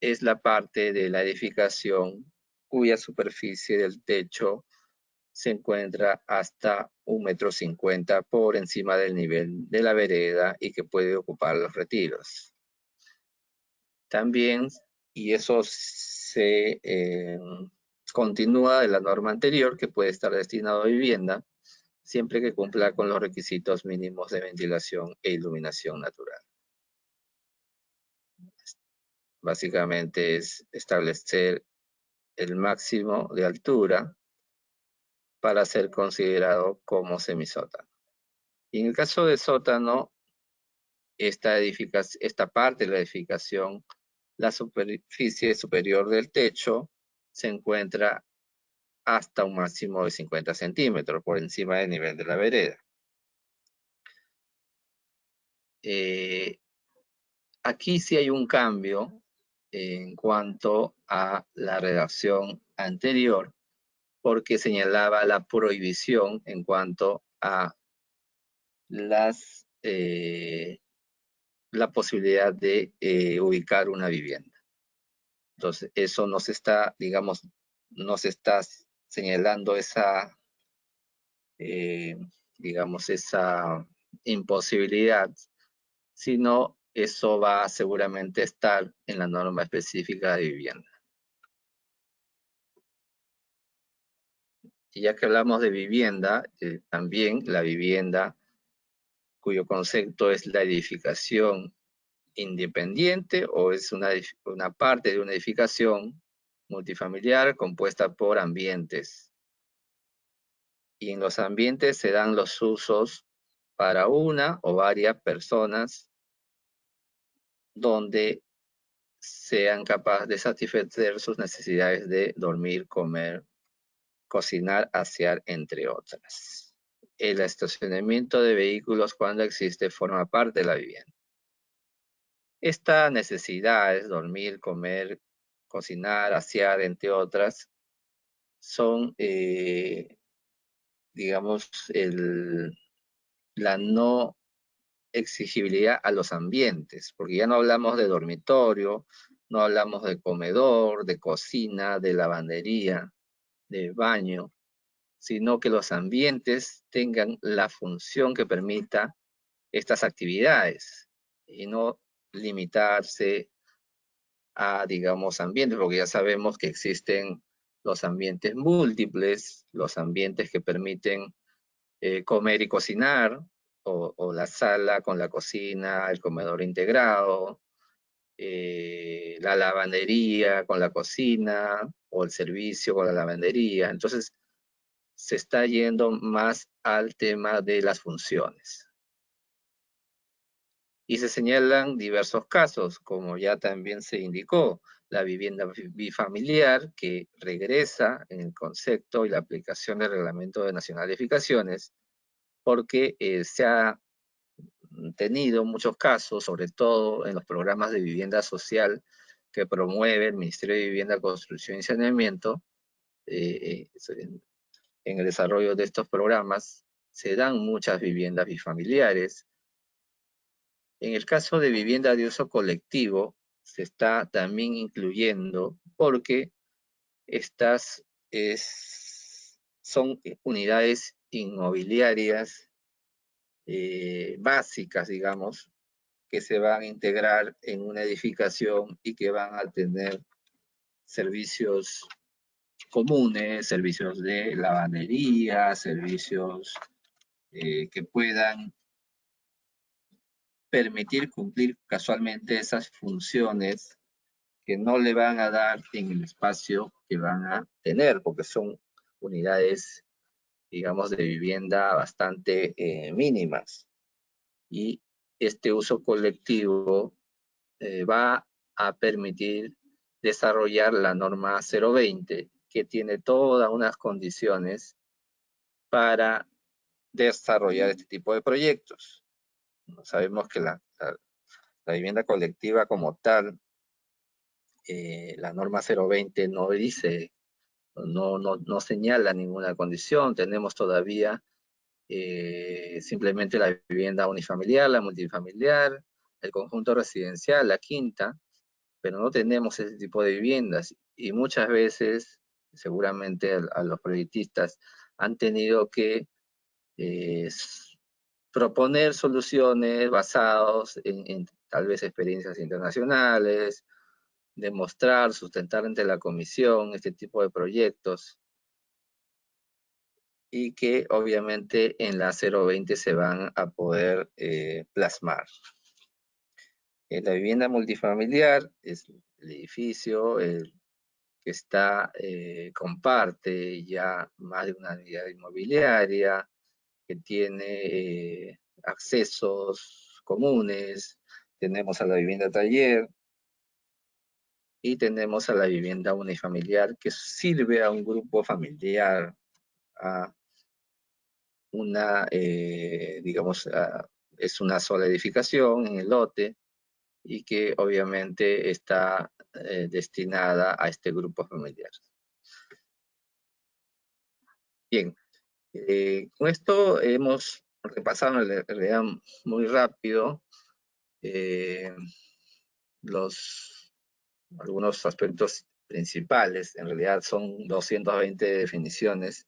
es la parte de la edificación cuya superficie del techo se encuentra hasta 1,50 m por encima del nivel de la vereda y que puede ocupar los retiros. También, y eso se continúa de la norma anterior, que puede estar destinado a vivienda, siempre que cumpla con los requisitos mínimos de ventilación e iluminación natural. Básicamente es establecer el máximo de altura para ser considerado como semisótano. Y en el caso de sótano, esta parte de la edificación, la superficie superior del techo se encuentra hasta un máximo de 50 centímetros por encima del nivel de la vereda. Aquí sí hay un cambio en cuanto a la redacción anterior, porque señalaba la prohibición en cuanto a la posibilidad de ubicar una vivienda. Entonces, eso nos está, digamos, nos está señalando esa digamos, esa imposibilidad, sino eso va a seguramente estar en la norma específica de vivienda. Y ya que hablamos de vivienda, también la vivienda cuyo concepto es la edificación independiente o es una parte de una edificación multifamiliar compuesta por ambientes. Y en los ambientes se dan los usos para una o varias personas donde sean capaces de satisfacer sus necesidades de dormir, comer, cocinar, asear, entre otras. El estacionamiento de vehículos cuando existe forma parte de la vivienda. Esta necesidad es dormir, comer, cocinar, asear, entre otras, son, digamos, la no exigibilidad a los ambientes, porque ya no hablamos de dormitorio, no hablamos de comedor, de cocina, de lavandería, de baño, sino que los ambientes tengan la función que permita estas actividades y no limitarse a, digamos, ambientes, porque ya sabemos que existen los ambientes múltiples, los ambientes que permiten comer y cocinar, o la sala con la cocina, el comedor integrado, la lavandería con la cocina, o el servicio con la lavandería. Entonces, se está yendo más al tema de las funciones. Y se señalan diversos casos, como ya también se indicó, la vivienda bifamiliar, que regresa en el concepto y la aplicación del Reglamento Nacional de Edificaciones, porque se ha tenido muchos casos, sobre todo en los programas de vivienda social que promueve el Ministerio de Vivienda, Construcción y Saneamiento. En el desarrollo de estos programas se dan muchas viviendas bifamiliares. En el caso de vivienda de uso colectivo, se está también incluyendo porque estas son unidades inmobiliarias básicas, digamos, que se van a integrar en una edificación y que van a tener servicios comunes, servicios de lavandería, servicios que puedan permitir cumplir casualmente esas funciones que no le van a dar en el espacio que van a tener, porque son unidades, digamos, de vivienda bastante mínimas. Y este uso colectivo va a permitir desarrollar la norma 020, que tiene todas unas condiciones para desarrollar este tipo de proyectos. Sabemos que la vivienda colectiva como tal, la norma 020 no dice, no señala ninguna condición. Tenemos todavía simplemente la vivienda unifamiliar, la multifamiliar, el conjunto residencial, la quinta, pero no tenemos ese tipo de viviendas. Y muchas veces, seguramente a los proyectistas han tenido que proponer soluciones basadas en tal vez experiencias internacionales, demostrar, sustentar ante la comisión este tipo de proyectos, y que obviamente en la 020 se van a poder plasmar. La vivienda multifamiliar es el edificio que comparte ya más de una unidad inmobiliaria, que tiene accesos comunes. Tenemos a la vivienda taller y tenemos a la vivienda unifamiliar, que sirve a un grupo familiar, a digamos, es una sola edificación en el lote y que obviamente está destinada a este grupo familiar. Bien, con esto hemos repasado en realidad muy rápido algunos aspectos principales. En realidad son 220 definiciones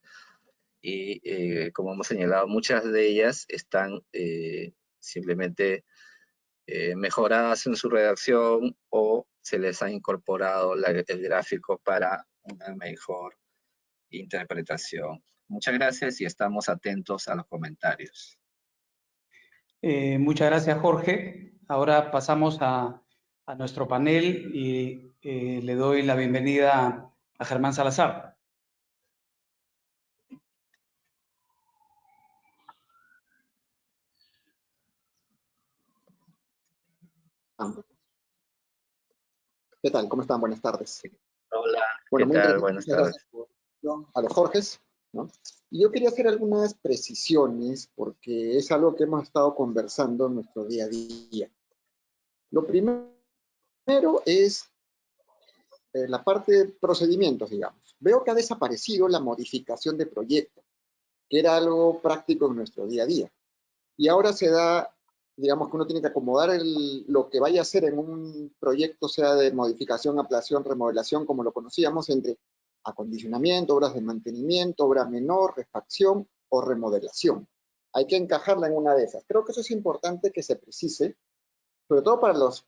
y como hemos señalado, muchas de ellas están simplemente mejoradas en su redacción o se les ha incorporado el gráfico para una mejor interpretación. Muchas gracias y estamos atentos a los comentarios. Muchas gracias, Jorge. Ahora pasamos a nuestro panel y le doy la bienvenida a Germán Salazar. ¿Qué tal? ¿Cómo están? Buenas tardes. Hola, Bueno, ¿qué muy tal? interesante. Buenas Muchas tardes. gracias a los Jorges, ¿no? Y yo quería hacer algunas precisiones porque es algo que hemos estado conversando en nuestro día a día. Lo primero es la parte de procedimientos, digamos. Veo que ha desaparecido la modificación de proyecto, que era algo práctico en nuestro día a día. Y ahora se da, digamos que uno tiene que acomodar lo que vaya a hacer en un proyecto, sea de modificación, ampliación, remodelación, como lo conocíamos, entre acondicionamiento, obras de mantenimiento, obra menor, refacción o remodelación. Hay que encajarla en una de esas. Creo que eso es importante que se precise, sobre todo para los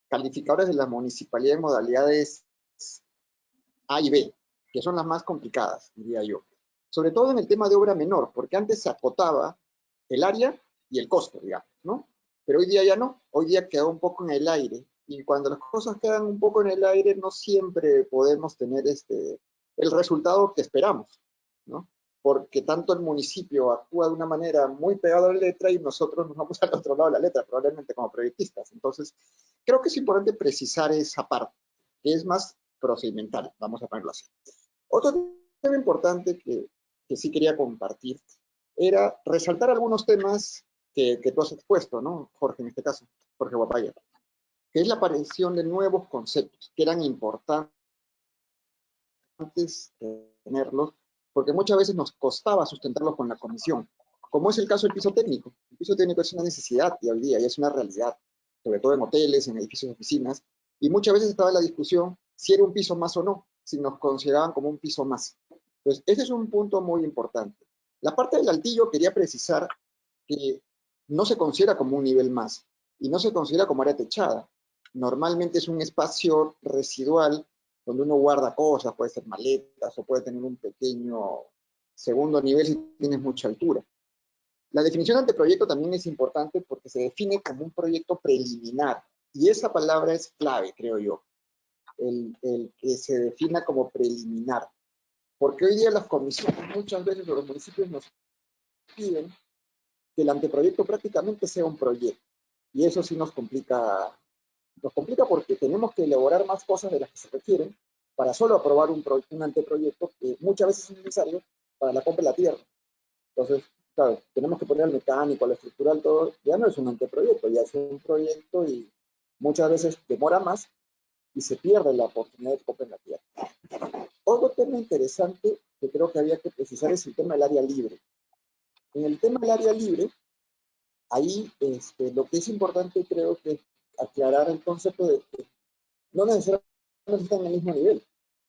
calificadores de la municipalidad en modalidades A y B, que son las más complicadas, diría yo. Sobre todo en el tema de obra menor, porque antes se acotaba el área y el costo, digamos, ¿no? Pero hoy día ya no, hoy día queda un poco en el aire, y cuando las cosas quedan un poco en el aire, no siempre podemos tener el resultado que esperamos, ¿no? Porque tanto el municipio actúa de una manera muy pegada a la letra y nosotros nos vamos al otro lado de la letra, probablemente como proyectistas. Entonces, creo que es importante precisar esa parte, que es más procedimental, vamos a ponerlo así. Otro tema importante que sí quería compartir era resaltar algunos temas que tú has expuesto, ¿no, Jorge, en este caso, Jorge Guapaya, que es la aparición de nuevos conceptos que eran importantes tenerlos, porque muchas veces nos costaba sustentarlos con la comisión, como es el caso del piso técnico. El piso técnico es una necesidad y hoy día y es una realidad, sobre todo en hoteles, en edificios de oficinas, y muchas veces estaba la discusión si era un piso más o no, si nos consideraban como un piso más. Entonces, ese es un punto muy importante. La parte del altillo quería precisar que no se considera como un nivel más y no se considera como área techada. Normalmente es un espacio residual donde uno guarda cosas, puede ser maletas o puede tener un pequeño segundo nivel si tienes mucha altura. La definición de anteproyecto también es importante porque se define como un proyecto preliminar y esa palabra es clave, creo yo, el que se defina como preliminar. Porque hoy día las comisiones muchas veces los municipios nos piden que el anteproyecto prácticamente sea un proyecto y eso sí nos complica porque tenemos que elaborar más cosas de las que se requieren para solo aprobar un anteproyecto que muchas veces es necesario para la compra de la tierra. Entonces, claro, tenemos que poner al mecánico, al estructural, todo, ya no es un anteproyecto, ya es un proyecto y muchas veces demora más y se pierde la oportunidad de comprar la tierra. Otro tema interesante que creo que había que precisar es el tema del área libre. En el tema del área libre, ahí lo que es importante creo que es aclarar el concepto de que no necesariamente está en el mismo nivel,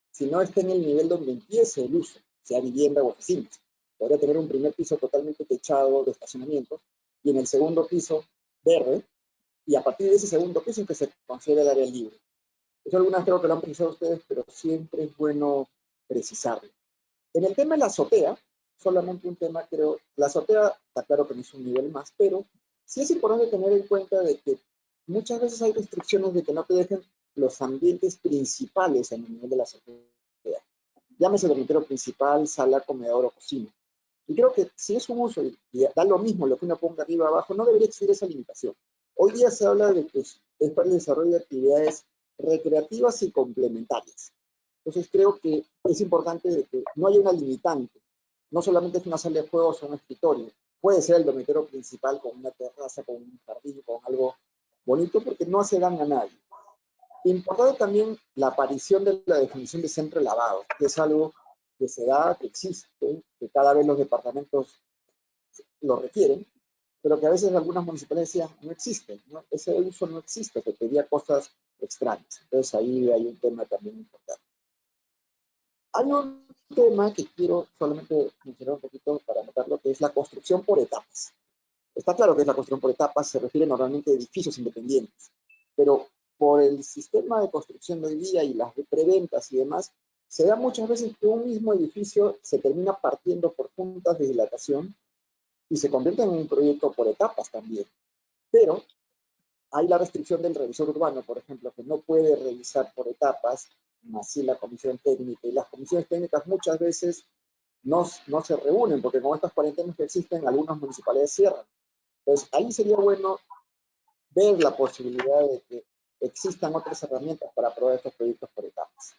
sino está en el nivel donde empiece el uso, sea vivienda o oficinas. Podría tener un primer piso totalmente techado de estacionamientos y en el segundo piso verde, y a partir de ese segundo piso es que se considera el área libre. Eso algunas creo que lo han precisado ustedes, pero siempre es bueno precisarlo. En el tema de la azotea, solamente un tema creo, la azotea está claro que no es un nivel más, pero sí es importante tener en cuenta de que muchas veces hay restricciones de que no te dejen los ambientes principales en el nivel de la azotea. Llámese dormitorio principal, sala, comedor o cocina. Y creo que si es un uso y da lo mismo lo que uno ponga arriba o abajo, no debería existir esa limitación. Hoy día se habla de que es para el desarrollo de actividades recreativas y complementarias. Entonces creo que es importante de que no haya una limitante. No solamente es una sala de juegos o un escritorio. Puede ser el dormitorio principal con una terraza, con un jardín, con algo bonito, porque no hace daño a nadie. Importante también la aparición de la definición de centro de lavado, que es algo que se da, que existe, que cada vez los departamentos lo requieren, pero que a veces algunas municipalidades decían, no existe, ¿no? Ese uso no existe, que pedía cosas extrañas. Entonces ahí hay un tema también importante. Hay un tema que quiero solamente mencionar un poquito para anotarlo, que es la construcción por etapas. Está claro que es la construcción por etapas, se refiere normalmente a edificios independientes, pero por el sistema de construcción de hoy día y las preventas y demás, se da muchas veces que un mismo edificio se termina partiendo por juntas de dilatación y se convierte en un proyecto por etapas también. Pero hay la restricción del revisor urbano, por ejemplo, que no puede revisar por etapas, más sí la comisión técnica. Y las comisiones técnicas muchas veces no se reúnen, porque con estas cuarentenas que existen, algunas municipalidades cierran. Entonces, ahí sería bueno ver la posibilidad de que existan otras herramientas para aprobar estos proyectos por etapas.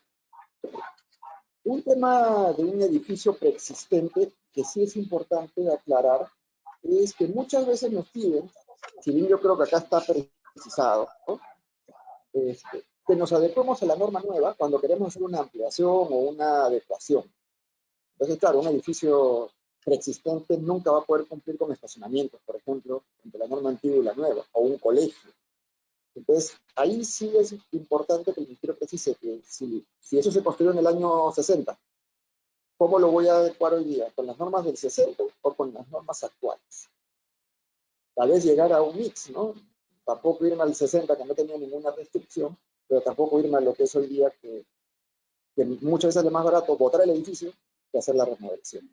Un tema de un edificio preexistente que sí es importante aclarar es que muchas veces nos piden, si bien yo creo que acá está precisado, ¿no? Que nos adecuemos a la norma nueva cuando queremos hacer una ampliación o una adecuación. Entonces, claro, un edificio preexistente nunca va a poder cumplir con estacionamientos, por ejemplo, entre la norma antigua y la nueva, o un colegio. Entonces, ahí sí es importante que el Ministerio precise que si eso se construyó en el año 60, ¿cómo lo voy a adecuar hoy día? ¿Con las normas del 60 o con las normas actuales? Tal vez llegar a un mix, ¿no? Tampoco irme al 60, que no tenía ninguna restricción, pero tampoco irme a lo que es hoy día, que muchas veces es más barato botar el edificio que hacer la remodelación.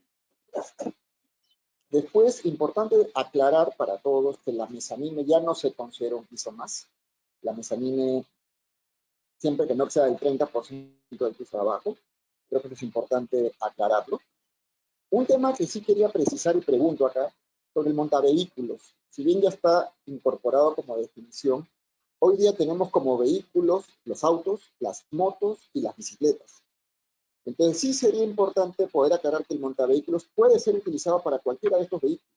Después, importante aclarar para todos que la mezanine ya no se considera un piso más. La mezanine, siempre que no exceda el 30% del piso de abajo, creo que es importante aclararlo. Un tema que sí quería precisar y pregunto acá, sobre el montavehículos. Si bien ya está incorporado como definición, hoy día tenemos como vehículos los autos, las motos y las bicicletas. Entonces sí sería importante poder aclarar que el montavehículos puede ser utilizado para cualquiera de estos vehículos,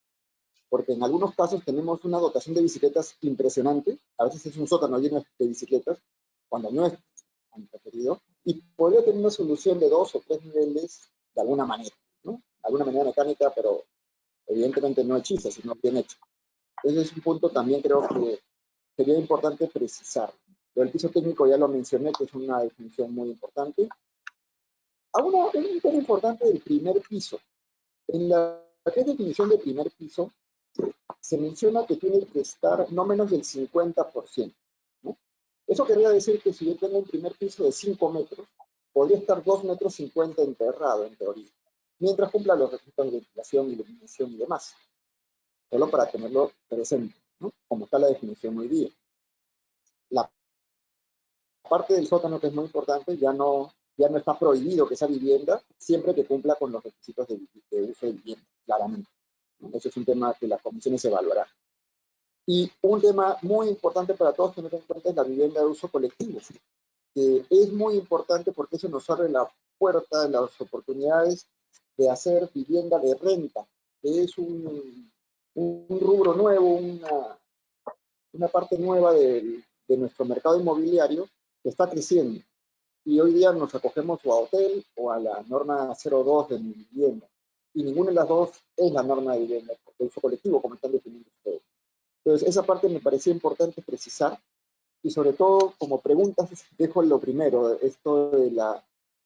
porque en algunos casos tenemos una dotación de bicicletas impresionante, a veces es un sótano lleno de bicicletas, cuando no es tan preferido, y podría tener una solución de 2 o 3 niveles de alguna manera, ¿no? De alguna manera mecánica, pero evidentemente no hechiza, sino bien hecho. Entonces es un punto también creo que sería importante precisar. El piso técnico ya lo mencioné, que es una definición muy importante. Un tema importante del primer piso. En la definición de primer piso, se menciona que tiene que estar no menos del 50%, ¿no? Eso querría decir que si yo tengo un primer piso de 5 metros, podría estar 2,50 metros enterrado, en teoría, mientras cumpla los requisitos de ventilación, iluminación y demás. Solo para tenerlo presente, ¿no? Como está la definición hoy día. La parte del sótano, que es muy importante, ya no está prohibido que sea vivienda, siempre que cumpla con los requisitos de uso de vivienda, claramente. Eso es un tema que las comisiones evaluarán. Y un tema muy importante para todos tener en cuenta es la vivienda de uso colectivo, que es muy importante porque eso nos abre la puerta, las oportunidades de hacer vivienda de renta, que es un rubro nuevo, una parte nueva de nuestro mercado inmobiliario que está creciendo. Y hoy día nos acogemos o a hotel o a la norma 02 de mi vivienda. Y ninguna de las dos es la norma de vivienda de uso colectivo, como están definiendo ustedes. Entonces, esa parte me parecía importante precisar. Y sobre todo, como preguntas, dejo lo primero, esto de la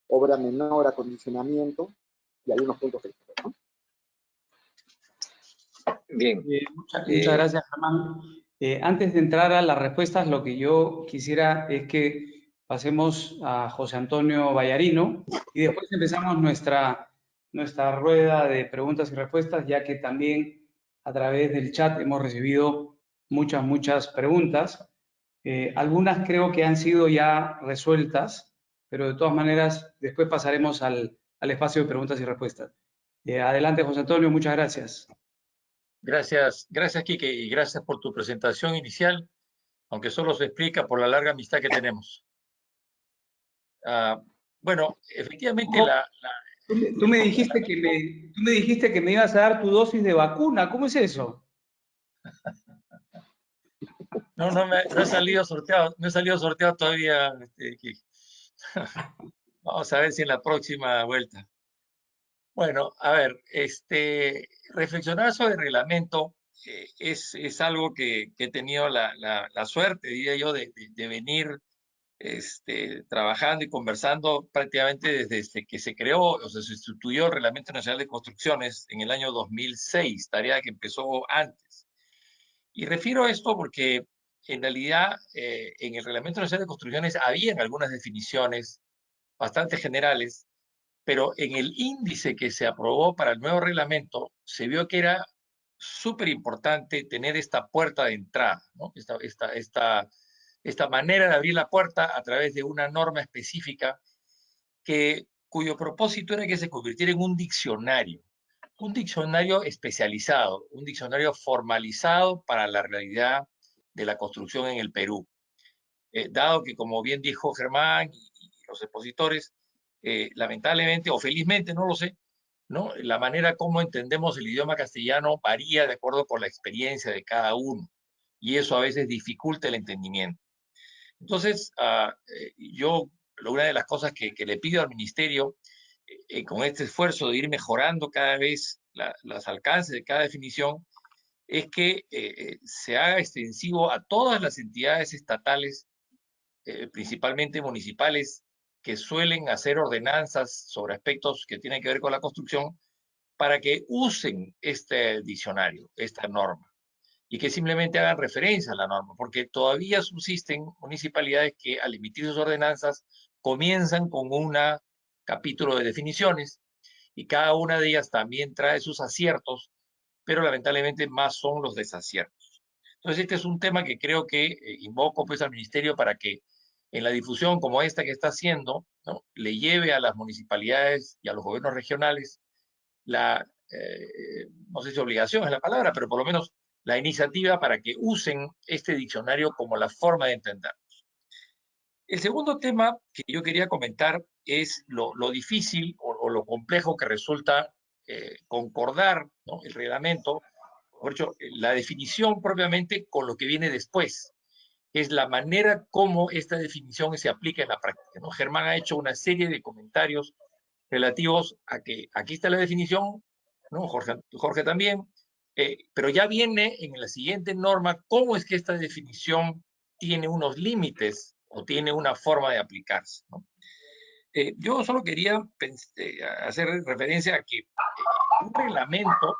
obra menor, acondicionamiento y algunos puntos que ¿no? Bien. Muchas gracias, Germán. Antes de entrar a las respuestas, lo que yo quisiera es que pasemos a José Antonio Vallarino y después empezamos nuestra rueda de preguntas y respuestas, ya que también a través del chat hemos recibido muchas preguntas. Algunas creo que han sido ya resueltas, pero de todas maneras después pasaremos al espacio de preguntas y respuestas. Adelante, José Antonio, muchas gracias. Gracias, Quique, y gracias por tu presentación inicial, aunque solo se explica por la larga amistad que tenemos. Bueno, efectivamente Tú me dijiste que me ibas a dar tu dosis de vacuna. ¿Cómo es eso? No he salido sorteado todavía, Quique. Vamos a ver si en la próxima vuelta. Bueno, a ver, reflexionar sobre el reglamento es algo que he tenido la suerte, diría yo, de venir trabajando y conversando prácticamente desde que se creó o se sustituyó el Reglamento Nacional de Construcciones en el año 2006, tarea que empezó antes. Y refiero a esto porque en realidad en el Reglamento Nacional de Construcciones habían algunas definiciones bastante generales, pero en el índice que se aprobó para el nuevo reglamento se vio que era súper importante tener esta puerta de entrada, ¿no? Esta manera de abrir la puerta a través de una norma específica cuyo propósito era que se convirtiera en un diccionario especializado, un diccionario formalizado para la realidad de la construcción en el Perú. Dado que, como bien dijo Germán y los expositores, lamentablemente o felizmente, no lo sé, ¿no? La manera como entendemos el idioma castellano varía de acuerdo con la experiencia de cada uno, y eso a veces dificulta el entendimiento. Entonces, una de las cosas que le pido al Ministerio, con este esfuerzo de ir mejorando cada vez los alcances de cada definición, es que se haga extensivo a todas las entidades estatales, principalmente municipales, que suelen hacer ordenanzas sobre aspectos que tienen que ver con la construcción, para que usen este diccionario, esta norma, y que simplemente hagan referencia a la norma, porque todavía subsisten municipalidades que al emitir sus ordenanzas comienzan con un capítulo de definiciones, y cada una de ellas también trae sus aciertos, pero lamentablemente más son los desaciertos. Entonces este es un tema que creo que invoco pues al Ministerio para que en la difusión como esta que está haciendo, ¿no?, le lleve a las municipalidades y a los gobiernos regionales no sé si obligación es la palabra, pero por lo menos la iniciativa para que usen este diccionario como la forma de entendernos. El segundo tema que yo quería comentar es lo difícil o lo complejo que resulta concordar, ¿no?, el reglamento, por hecho, la definición propiamente con lo que viene después. Es la manera como esta definición se aplica en la práctica, ¿no? Germán ha hecho una serie de comentarios relativos a que aquí está la definición, ¿no? Jorge también, pero ya viene en la siguiente norma cómo es que esta definición tiene unos límites o tiene una forma de aplicarse, ¿no? Yo solo quería hacer referencia a que un reglamento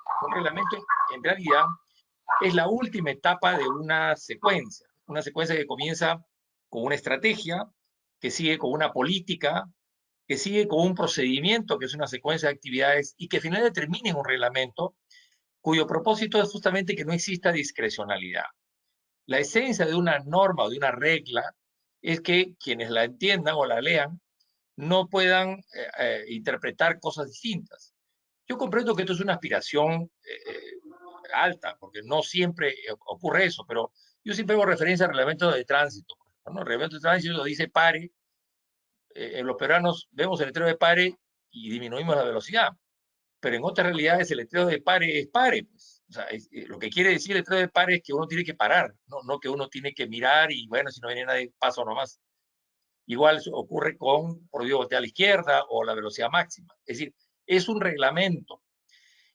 en realidad es la última etapa de una secuencia que comienza con una estrategia, que sigue con una política, que sigue con un procedimiento, que es una secuencia de actividades, y que finalmente termina en un reglamento cuyo propósito es justamente que no exista discrecionalidad. La esencia de una norma o de una regla es que quienes la entiendan o la lean no puedan interpretar cosas distintas. Yo comprendo que esto es una aspiración alta, porque no siempre ocurre eso, pero yo siempre hago referencia al reglamento de tránsito, ¿no? El reglamento de tránsito lo dice pare. Los peruanos vemos el letrero de pare y disminuimos la velocidad, pero en otras realidades el letrero de pare es pare, pues. O sea, lo que quiere decir el letrero de pare es que uno tiene que parar, no que uno tiene que mirar y bueno, si no viene nadie, paso nomás. Igual ocurre con prohibido voltear a la izquierda o la velocidad máxima. Es decir, es un reglamento.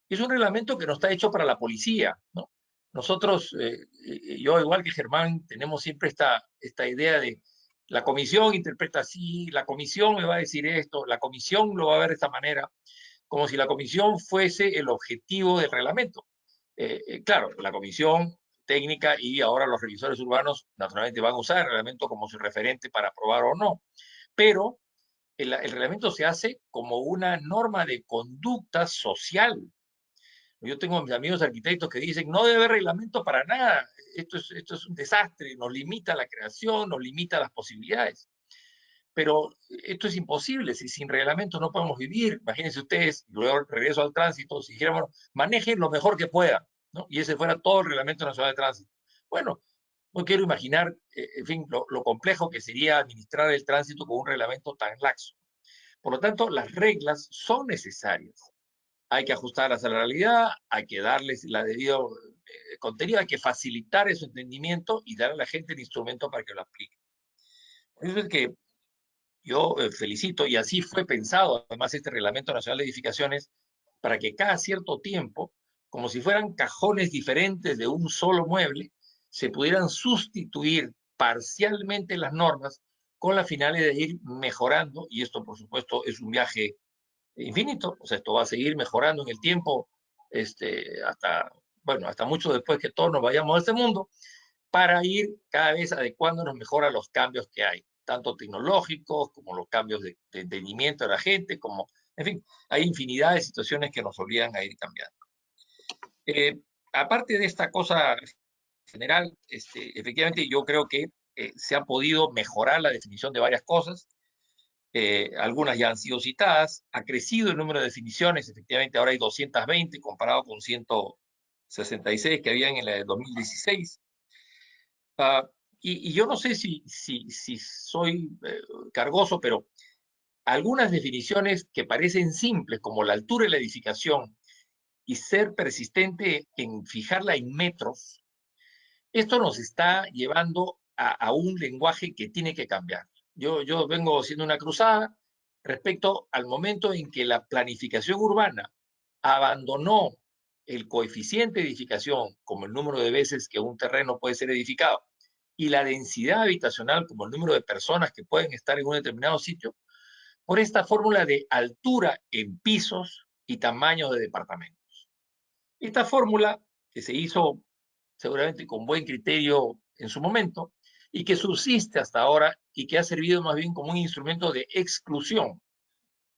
Es un reglamento que no está hecho para la policía, ¿no? Nosotros, yo igual que Germán, tenemos siempre esta idea de la comisión interpreta así, la comisión me va a decir esto, la comisión lo va a ver de esta manera, como si la comisión fuese el objetivo del reglamento. Claro, la comisión técnica y ahora los revisores urbanos naturalmente van a usar el reglamento como su referente para aprobar o no, pero el reglamento se hace como una norma de conducta social. Yo tengo a mis amigos arquitectos que dicen, no debe haber reglamento para nada, esto es un desastre, nos limita la creación, nos limita las posibilidades. Pero esto es imposible, si sin reglamento no podemos vivir. Imagínense ustedes, luego regreso al tránsito, si dijéramos, manejen lo mejor que puedan, ¿no? Y ese fuera todo el Reglamento Nacional de Tránsito. Bueno, no quiero imaginar, en fin, lo complejo que sería administrar el tránsito con un reglamento tan laxo. Por lo tanto, las reglas son necesarias. Hay que ajustarlas a la realidad, hay que darles la debida contenido, hay que facilitar ese entendimiento y dar a la gente el instrumento para que lo aplique. Por eso es que yo felicito, y así fue pensado además este Reglamento Nacional de Edificaciones, para que cada cierto tiempo, como si fueran cajones diferentes de un solo mueble, se pudieran sustituir parcialmente las normas con la finalidad de ir mejorando, y esto por supuesto es un viaje infinito, o sea, esto va a seguir mejorando en el tiempo, hasta mucho después que todos nos vayamos a este mundo, para ir cada vez adecuándonos mejor a los cambios que hay, tanto tecnológicos como los cambios de entendimiento de la gente, como, en fin, hay infinidad de situaciones que nos obligan a ir cambiando. Aparte de esta cosa general, efectivamente yo creo que se ha podido mejorar la definición de varias cosas. Algunas ya han sido citadas. Ha crecido el número de definiciones. Efectivamente, ahora hay 220 comparado con 166 que habían en la de 2016. Y yo no sé si soy cargoso, pero algunas definiciones que parecen simples, como la altura de la edificación y ser persistente en fijarla en metros, esto nos está llevando a un lenguaje que tiene que cambiar. Yo vengo haciendo una cruzada respecto al momento en que la planificación urbana abandonó el coeficiente de edificación como el número de veces que un terreno puede ser edificado y la densidad habitacional como el número de personas que pueden estar en un determinado sitio, por esta fórmula de altura en pisos y tamaño de departamentos. Esta fórmula, que se hizo seguramente con buen criterio en su momento, y que subsiste hasta ahora y que ha servido más bien como un instrumento de exclusión.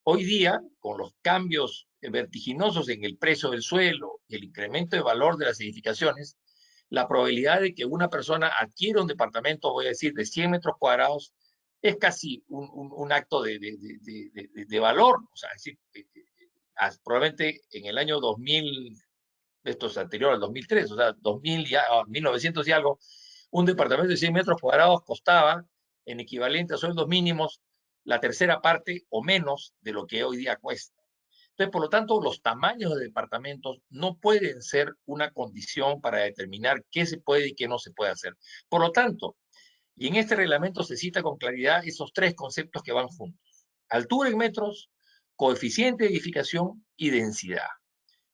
Hoy día, con los cambios vertiginosos en el precio del suelo y el incremento de valor de las edificaciones, la probabilidad de que una persona adquiera un departamento, voy a decir, de 100 metros cuadrados, es casi un acto de valor. O sea, es decir, probablemente en el año 2000, esto es anterior al 2003, o sea, 2000 ya, 1900 y algo, un departamento de 100 metros cuadrados costaba, en equivalente a sueldos mínimos, la tercera parte o menos de lo que hoy día cuesta. Entonces, por lo tanto, los tamaños de departamentos no pueden ser una condición para determinar qué se puede y qué no se puede hacer. Por lo tanto, y en este reglamento se cita con claridad esos tres conceptos que van juntos: altura en metros, coeficiente de edificación y densidad.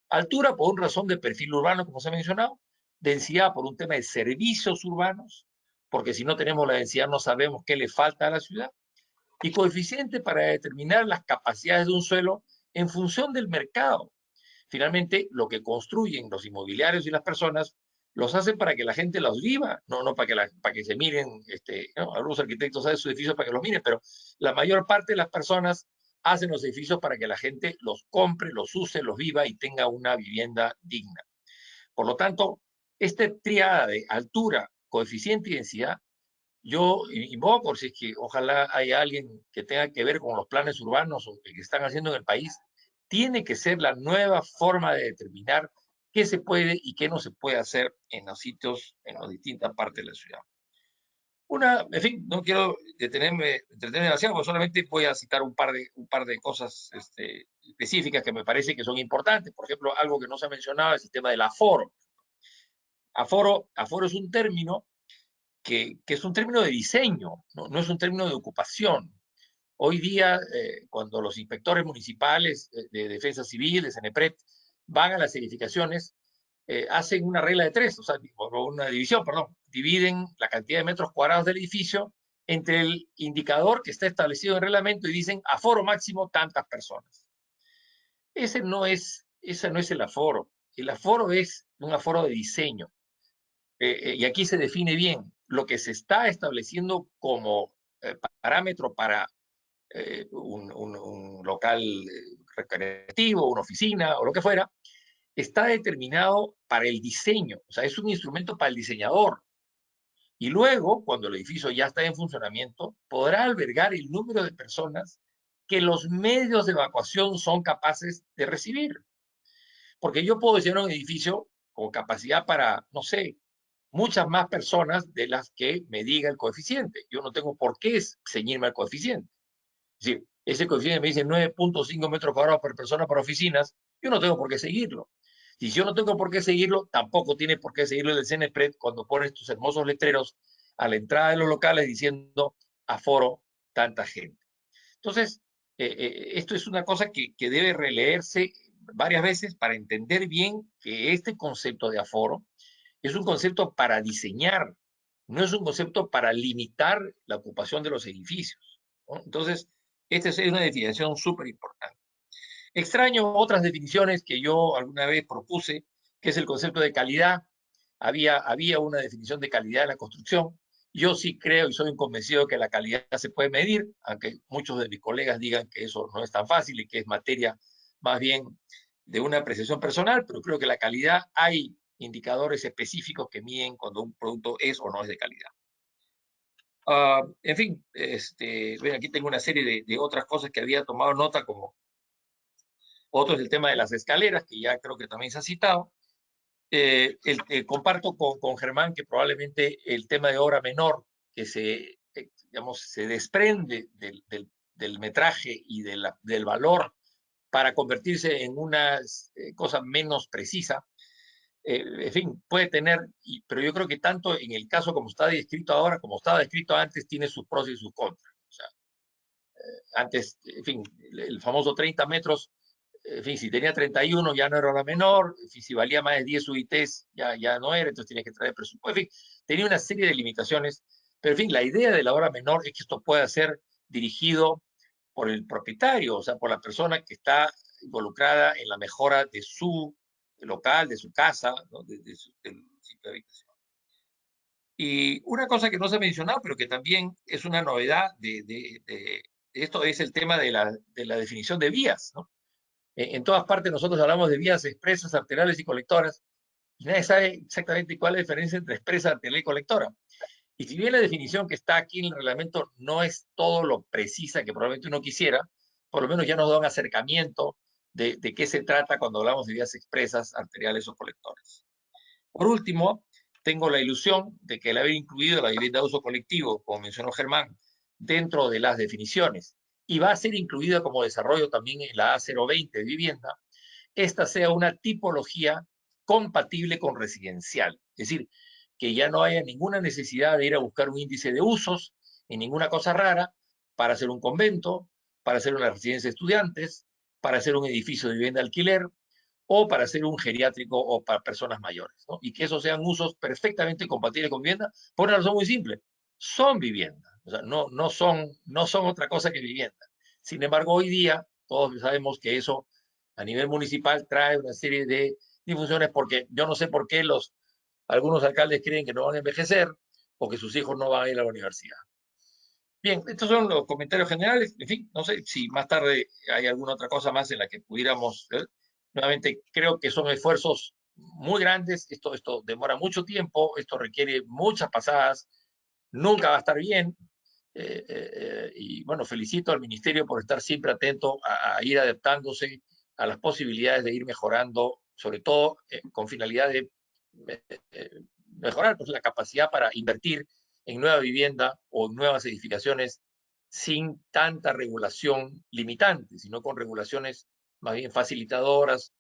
Altura por una razón de perfil urbano, como se ha mencionado. Densidad por un tema de servicios urbanos, porque si no tenemos la densidad no sabemos qué le falta a la ciudad. Y coeficiente para determinar las capacidades de un suelo en función del mercado. Finalmente, lo que construyen los inmobiliarios y las personas los hacen para que la gente los viva, no para que se miren, ¿no? Algunos arquitectos hacen sus edificios para que los miren, pero la mayor parte de las personas hacen los edificios para que la gente los compre, los use, los viva y tenga una vivienda digna. Por lo tanto, esta triada de altura, coeficiente y densidad, yo invoco, si es que ojalá haya alguien que tenga que ver con los planes urbanos o que están haciendo en el país, tiene que ser la nueva forma de determinar qué se puede y qué no se puede hacer en los sitios, en las distintas partes de la ciudad. En fin, no quiero entretenerme demasiado, porque solamente voy a citar un par de cosas específicas que me parece que son importantes. Por ejemplo, algo que no se ha mencionado es el tema del aforo. Aforo es un término que es un término de diseño, no es un término de ocupación. Hoy día, cuando los inspectores municipales de Defensa Civil, de CENEPRED, van a las edificaciones, hacen una regla de tres, o sea, una división, perdón, dividen la cantidad de metros cuadrados del edificio entre el indicador que está establecido en el reglamento y dicen aforo máximo tantas personas. Ese no es el aforo. El aforo es un aforo de diseño. Y aquí se define bien lo que se está estableciendo como parámetro para un local recreativo, una oficina o lo que fuera, está determinado para el diseño, o sea, es un instrumento para el diseñador. Y luego, cuando el edificio ya está en funcionamiento, podrá albergar el número de personas que los medios de evacuación son capaces de recibir. Porque yo puedo diseñar un edificio con capacidad para, no sé, muchas más personas de las que me diga el coeficiente. Yo no tengo por qué ceñirme al coeficiente. Es decir, ese coeficiente me dice 9.5 metros cuadrados por persona para oficinas, yo no tengo por qué seguirlo. Y si yo no tengo por qué seguirlo, tampoco tiene por qué seguirlo el CENEPRED cuando pone estos hermosos letreros a la entrada de los locales diciendo aforo tanta gente. Entonces, esto es una cosa que debe releerse varias veces para entender bien que este concepto de aforo es un concepto para diseñar, no es un concepto para limitar la ocupación de los edificios, ¿no? Entonces, esta es una definición súper importante. Extraño otras definiciones que yo alguna vez propuse, que es el concepto de calidad. Había una definición de calidad en la construcción. Yo sí creo y soy un convencido que la calidad se puede medir, aunque muchos de mis colegas digan que eso no es tan fácil y que es materia más bien de una apreciación personal, pero creo que la calidad, hay indicadores específicos que miden cuando un producto es o no es de calidad. En fin, bueno, aquí tengo una serie de otras cosas que había tomado nota, como otro es el tema de las escaleras, que ya creo que también se ha citado. Comparto con Germán que probablemente el tema de obra menor, que digamos, se desprende del metraje y del valor para convertirse en una cosa menos precisa, en fin, puede tener, pero yo creo que tanto en el caso como está descrito ahora, como estaba descrito antes, tiene sus pros y sus contras. O sea, antes, en fin, el famoso 30 metros, en fin, si tenía 31 ya no era la menor, si valía más de 10 UITs ya no era, entonces tenía que traer presupuesto, en fin, tenía una serie de limitaciones, pero en fin, la idea de la obra menor es que esto pueda ser dirigido por el propietario, o sea, por la persona que está involucrada en la mejora de su local, de su casa, ¿no? del sitio de habitación. Y una cosa que no se ha mencionado, pero que también es una novedad de esto, es el tema de la definición de vías, ¿no? En todas partes nosotros hablamos de vías expresas, arteriales y colectoras, y nadie sabe exactamente cuál es la diferencia entre expresa, arterial y colectora. Y si bien la definición que está aquí en el reglamento no es todo lo precisa que probablemente uno quisiera, por lo menos ya nos da un acercamiento de qué se trata cuando hablamos de vías expresas, arteriales o colectoras. Por último, tengo la ilusión de que el haber incluido la vivienda de uso colectivo, como mencionó Germán, dentro de las definiciones, y va a ser incluida como desarrollo también en la A020 de vivienda, esta sea una tipología compatible con residencial. Es decir, que ya no haya ninguna necesidad de ir a buscar un índice de usos ni ninguna cosa rara para hacer un convento, para hacer una residencia de estudiantes, para hacer un edificio de vivienda de alquiler, o para hacer un geriátrico o para personas mayores, ¿no? Y que esos sean usos perfectamente compatibles con vivienda, por una razón muy simple. Son vivienda, o sea, no son otra cosa que vivienda. Sin embargo, hoy día todos sabemos que eso a nivel municipal trae una serie de disfunciones, porque yo no sé por qué algunos alcaldes creen que no van a envejecer o que sus hijos no van a ir a la universidad. Bien, estos son los comentarios generales. En fin, no sé si más tarde hay alguna otra cosa más en la que pudiéramos ver. Nuevamente, creo que son esfuerzos muy grandes. Esto demora mucho tiempo, esto requiere muchas pasadas, nunca va a estar bien. Y bueno, felicito al Ministerio por estar siempre atento a ir adaptándose a las posibilidades de ir mejorando, sobre todo con finalidad de mejorar pues, la capacidad para invertir en nueva vivienda o nuevas edificaciones sin tanta regulación limitante, sino con regulaciones más bien facilitadoras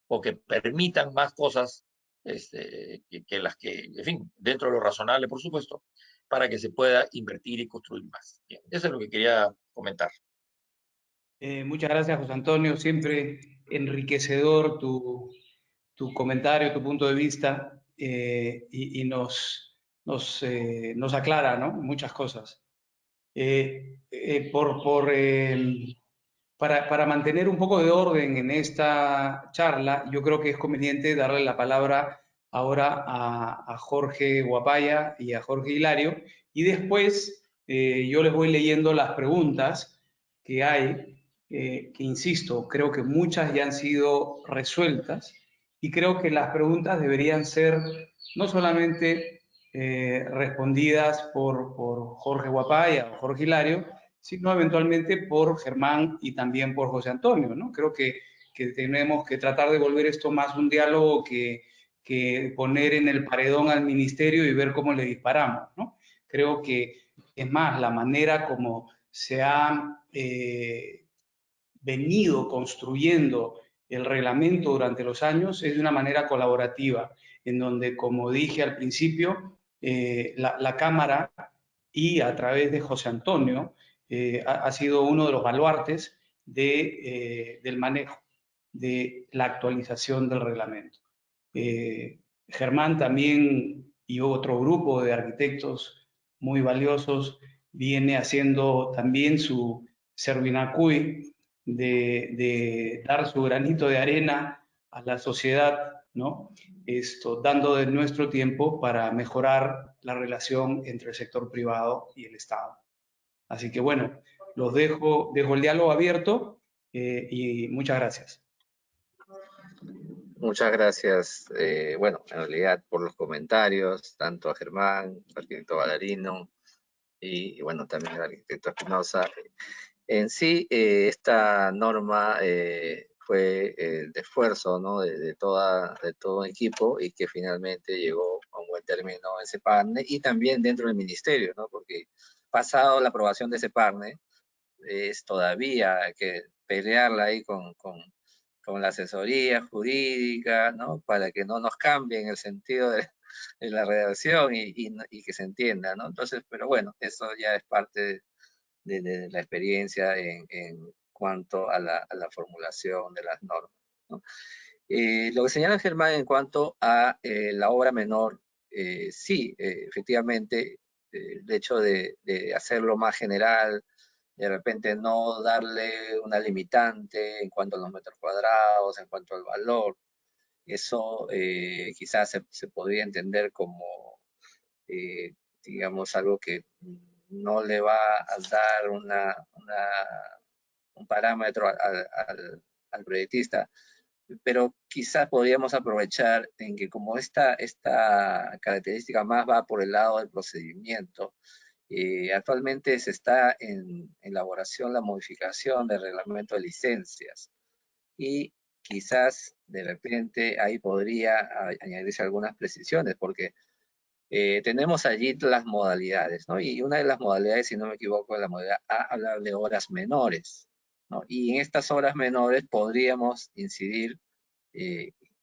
o que permitan más cosas que las que, en fin, dentro de lo razonable, por supuesto, para que se pueda invertir y construir más. Bien, eso es lo que quería comentar. Muchas gracias, José Antonio. Siempre enriquecedor tu comentario, tu punto de vista, y nos aclara, ¿no? Muchas cosas. Para mantener un poco de orden en esta charla, yo creo que es conveniente darle la palabra ahora a Jorge Guapaya y a Jorge Hilario, y después yo les voy leyendo las preguntas que hay, que insisto, creo que muchas ya han sido resueltas, y creo que las preguntas deberían ser no solamente respondidas por Jorge Guapaya o Jorge Hilario, sino eventualmente por Germán y también por José Antonio, ¿no? Creo que tenemos que tratar de volver esto más un diálogo que poner en el paredón al ministerio y ver cómo le disparamos, ¿no? Creo que, es más, la manera como se ha venido construyendo el reglamento durante los años es de una manera colaborativa, en donde, como dije al principio, la Cámara y a través de José Antonio ha sido uno de los baluartes del manejo, de la actualización del reglamento. Germán también y otro grupo de arquitectos muy valiosos viene haciendo también su Servinacuy de dar su granito de arena a la sociedad, ¿no? Dando de nuestro tiempo para mejorar la relación entre el sector privado y el Estado. Así que bueno, los dejo el diálogo abierto y muchas gracias. Muchas gracias, bueno, en realidad por los comentarios, tanto a Germán, al arquitecto Ballarino y bueno, también al arquitecto Espinosa. En sí, esta norma fue el esfuerzo, ¿no? de todo un equipo y que finalmente llegó a un buen término ese partner y también dentro del ministerio, ¿no? Porque pasado la aprobación de ese partner, es todavía que pelearla ahí con la asesoría jurídica, ¿no? Para que no nos cambien el sentido de la redacción y que se entienda, ¿no? Entonces, pero bueno, eso ya es parte de la experiencia en cuanto a la formulación de las normas, ¿no? Lo que señala Germán en cuanto a la obra menor, sí, efectivamente, el hecho de hacerlo más general, de repente no darle una limitante en cuanto a los metros cuadrados, en cuanto al valor, eso quizás se podría entender como, digamos, algo que no le va a dar un parámetro al proyectista, pero quizás podríamos aprovechar en que como esta característica más va por el lado del procedimiento, actualmente se está en elaboración la modificación del reglamento de licencias y quizás de repente ahí podría añadirse algunas precisiones porque tenemos allí las modalidades, ¿no? Y una de las modalidades, si no me equivoco, la modalidad A habla de horas menores, ¿no? Y en estas horas menores podríamos incidir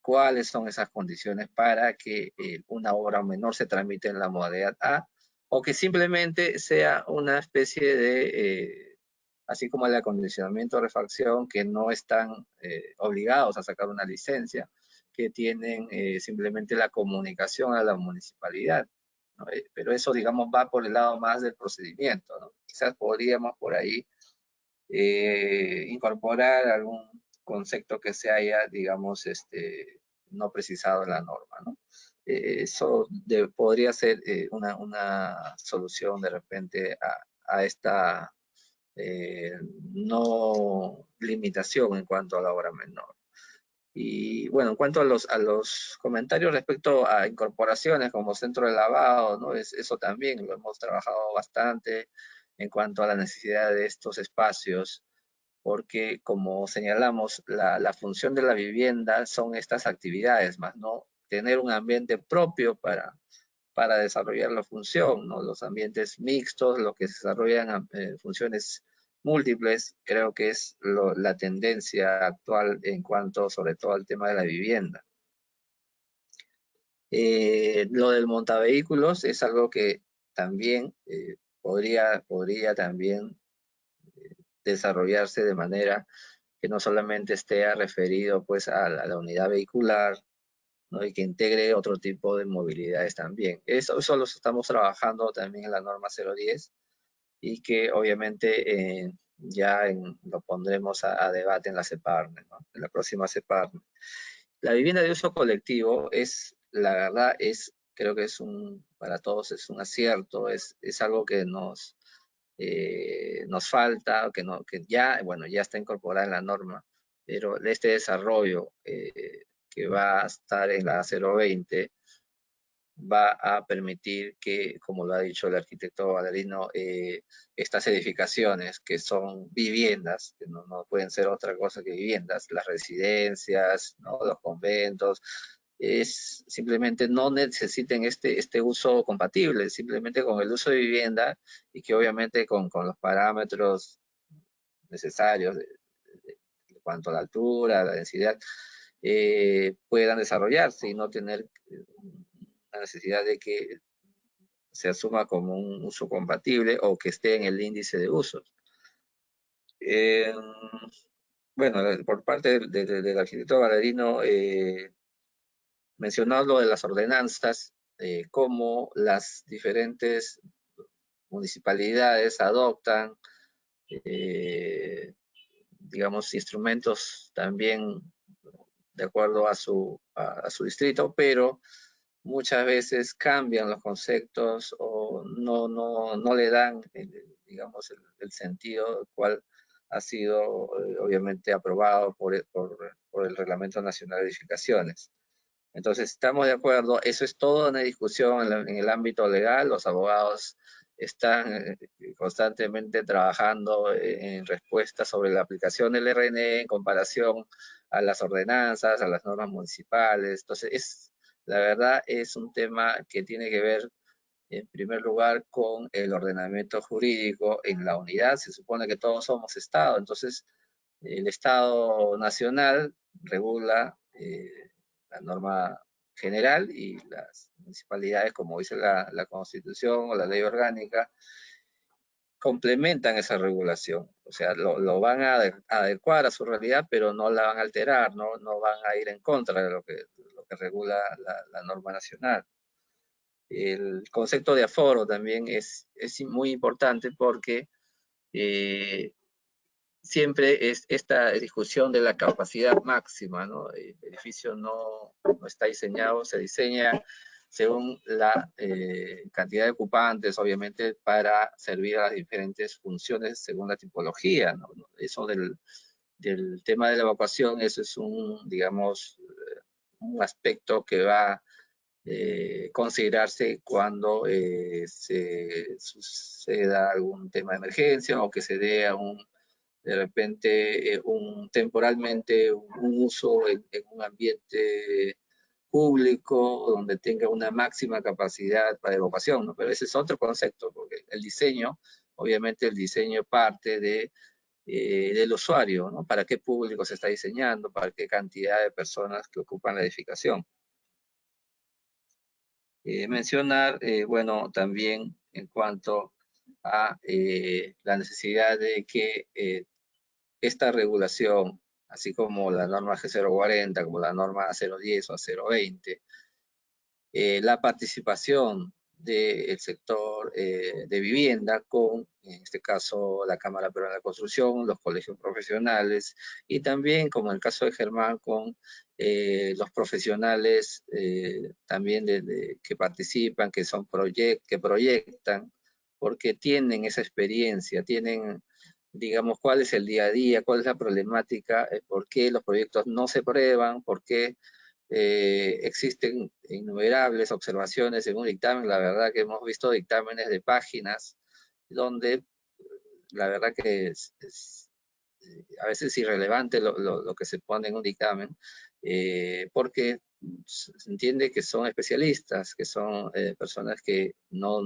cuáles son esas condiciones para que una obra menor se tramite en la modalidad A o que simplemente sea una especie de, así como el acondicionamiento o refacción, que no están obligados a sacar una licencia, que tienen simplemente la comunicación a la municipalidad, ¿no? Pero eso, digamos, va por el lado más del procedimiento, ¿no? Quizás podríamos por ahí incorporar algún concepto que se haya, digamos, no precisado en la norma, ¿no? Eso podría ser una solución de repente a esta no limitación en cuanto a la obra menor. Y bueno, en cuanto a los comentarios respecto a incorporaciones como centro de lavado, ¿no? Eso también lo hemos trabajado bastante en cuanto a la necesidad de estos espacios, porque como señalamos, la función de la vivienda son estas actividades, más no tener un ambiente propio para desarrollar la función, ¿no? Los ambientes mixtos, lo que desarrollan funciones múltiples, creo que es la tendencia actual en cuanto sobre todo al tema de la vivienda. Lo del montavehículos es algo que también podría también desarrollarse de manera que no solamente esté referido pues a la unidad vehicular, ¿no? Y que integre otro tipo de movilidades también. Eso lo estamos trabajando también en la norma 010 y que obviamente lo pondremos a debate en la CEPARNE, ¿no? En la próxima CEPARNE. La vivienda de uso colectivo la verdad creo que para todos es un acierto, es algo que nos falta, que ya está incorporada en la norma, pero este desarrollo que va a estar en la 020 va a permitir que, como lo ha dicho el arquitecto Ballarino, estas edificaciones que son viviendas, que no pueden ser otra cosa que viviendas, las residencias, ¿no? Los conventos, simplemente no necesiten este uso compatible, simplemente con el uso de vivienda y que obviamente con los parámetros necesarios en cuanto a la altura, la densidad, puedan desarrollarse y no tener la necesidad de que se asuma como un uso compatible o que esté en el índice de usos. Bueno, por parte del arquitecto Ballarino, mencionó lo de las ordenanzas cómo las diferentes municipalidades adoptan, digamos, instrumentos también de acuerdo a su distrito, pero muchas veces cambian los conceptos o no le dan, digamos, el sentido cual ha sido obviamente aprobado por el Reglamento Nacional de Edificaciones. Entonces, estamos de acuerdo, eso es toda una discusión en el ámbito legal, los abogados están constantemente trabajando en respuesta sobre la aplicación del RNE en comparación a las ordenanzas, a las normas municipales. Entonces, la verdad es un tema que tiene que ver, en primer lugar, con el ordenamiento jurídico en la unidad. Se supone que todos somos Estado, entonces el Estado nacional regula la norma general y las municipalidades, como dice la Constitución o la ley orgánica, complementan esa regulación. O sea, lo van a adecuar a su realidad, pero no la van a alterar, no van a ir en contra de lo que regula la norma nacional. El concepto de aforo también es muy importante porque siempre es esta discusión de la capacidad máxima, ¿no? El edificio no está diseñado, se diseña según la cantidad de ocupantes, obviamente, para servir a las diferentes funciones según la tipología, ¿no? Eso del tema de la evacuación, eso es digamos, un aspecto que va a considerarse cuando se suceda algún tema de emergencia o que se dé a de repente temporalmente un uso en un ambiente público donde tenga una máxima capacidad para evacuación, ¿no? Pero ese es otro concepto, porque el diseño, obviamente el diseño parte del usuario, ¿no? Para qué público se está diseñando, para qué cantidad de personas que ocupan la edificación. Mencionar, bueno, también en cuanto a la necesidad de que esta regulación, así como la norma G040, como la norma A010 o A020, la participación del sector de vivienda con, en este caso, la Cámara Peruana de Construcción, los colegios profesionales y también, como en el caso de Germán, con los profesionales también que participan, que proyectan, porque tienen esa experiencia, tienen, digamos, cuál es el día a día, cuál es la problemática, por qué los proyectos no se prueban, por qué existen innumerables observaciones en un dictamen. La verdad que hemos visto dictámenes de páginas donde la verdad que es a veces irrelevante lo que se pone en un dictamen, porque se entiende que son especialistas, que son personas que no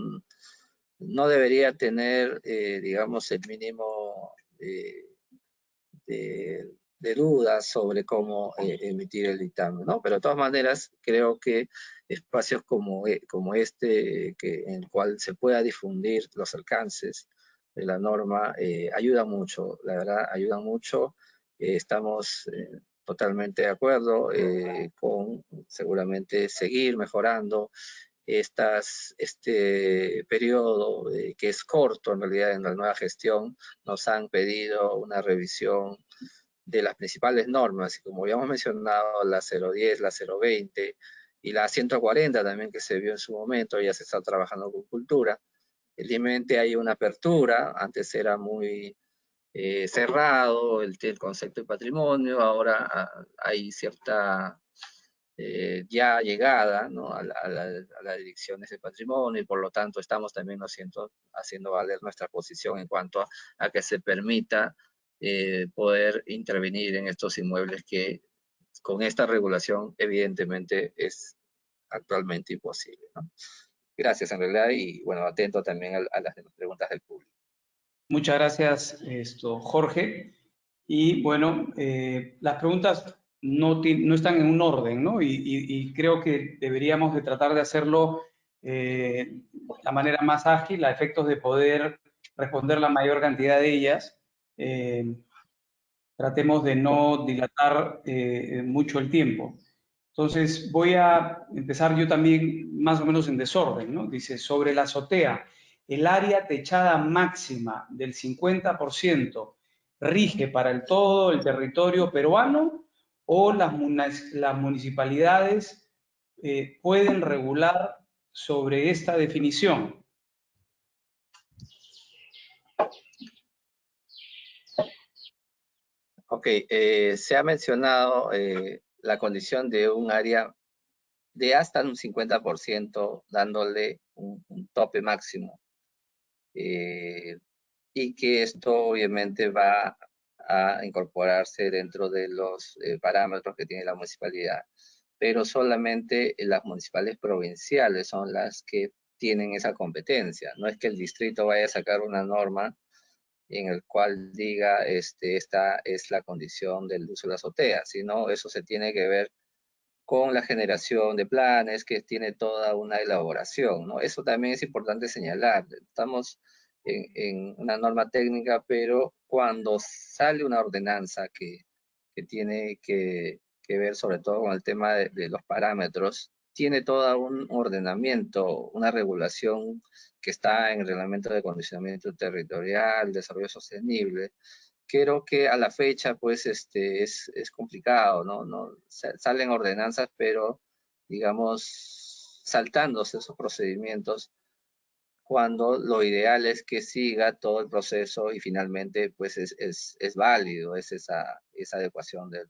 debería tener, digamos, el mínimo de dudas sobre cómo emitir el dictamen, ¿no? Pero de todas maneras, creo que espacios como este, en el cual se pueda difundir los alcances de la norma, ayudan mucho, la verdad, ayudan mucho. Estamos totalmente de acuerdo con seguramente seguir mejorando este periodo que es corto en realidad en la nueva gestión. Nos han pedido una revisión de las principales normas, y como habíamos mencionado, la 010, la 020 y la 140 también que se vio en su momento, ya se está trabajando con cultura. Evidentemente hay una apertura, antes era muy cerrado el concepto de patrimonio, ahora hay cierta ya llegada, ¿no? a las direcciones de patrimonio, y por lo tanto estamos también haciendo valer nuestra posición en cuanto a que se permita poder intervenir en estos inmuebles que con esta regulación evidentemente es actualmente imposible, ¿no? Gracias en realidad, y bueno, atento también a las preguntas del público. Muchas gracias, Jorge. Y bueno, las preguntas no están en un orden, ¿no? Y creo que deberíamos de tratar de hacerlo de la manera más ágil, a efectos de poder responder la mayor cantidad de ellas. Tratemos de no dilatar mucho el tiempo. Entonces, voy a empezar yo también más o menos en desorden, ¿no? Dice, sobre la azotea, el área techada máxima del 50% rige para todo el territorio peruano o las municipalidades pueden regular sobre esta definición. Ok, se ha mencionado la condición de un área de hasta un 50%, dándole un tope máximo. Y que esto obviamente va a incorporarse dentro de los parámetros que tiene la municipalidad. Pero solamente las municipales provinciales son las que tienen esa competencia. No es que el distrito vaya a sacar una norma en el cual diga esta es la condición del uso de la azotea, sino eso se tiene que ver con la generación de planes, que tiene toda una elaboración, ¿no? Eso también es importante señalar. Estamos en una norma técnica, pero cuando sale una ordenanza que tiene que ver sobre todo con el tema de los parámetros, tiene todo un ordenamiento, una regulación que está en el Reglamento de Condicionamiento Territorial, Desarrollo Sostenible. Creo que a la fecha, pues, es complicado, ¿no? Salen ordenanzas, pero, digamos, saltándose esos procedimientos, cuando lo ideal es que siga todo el proceso y finalmente, pues, es válido, es esa adecuación del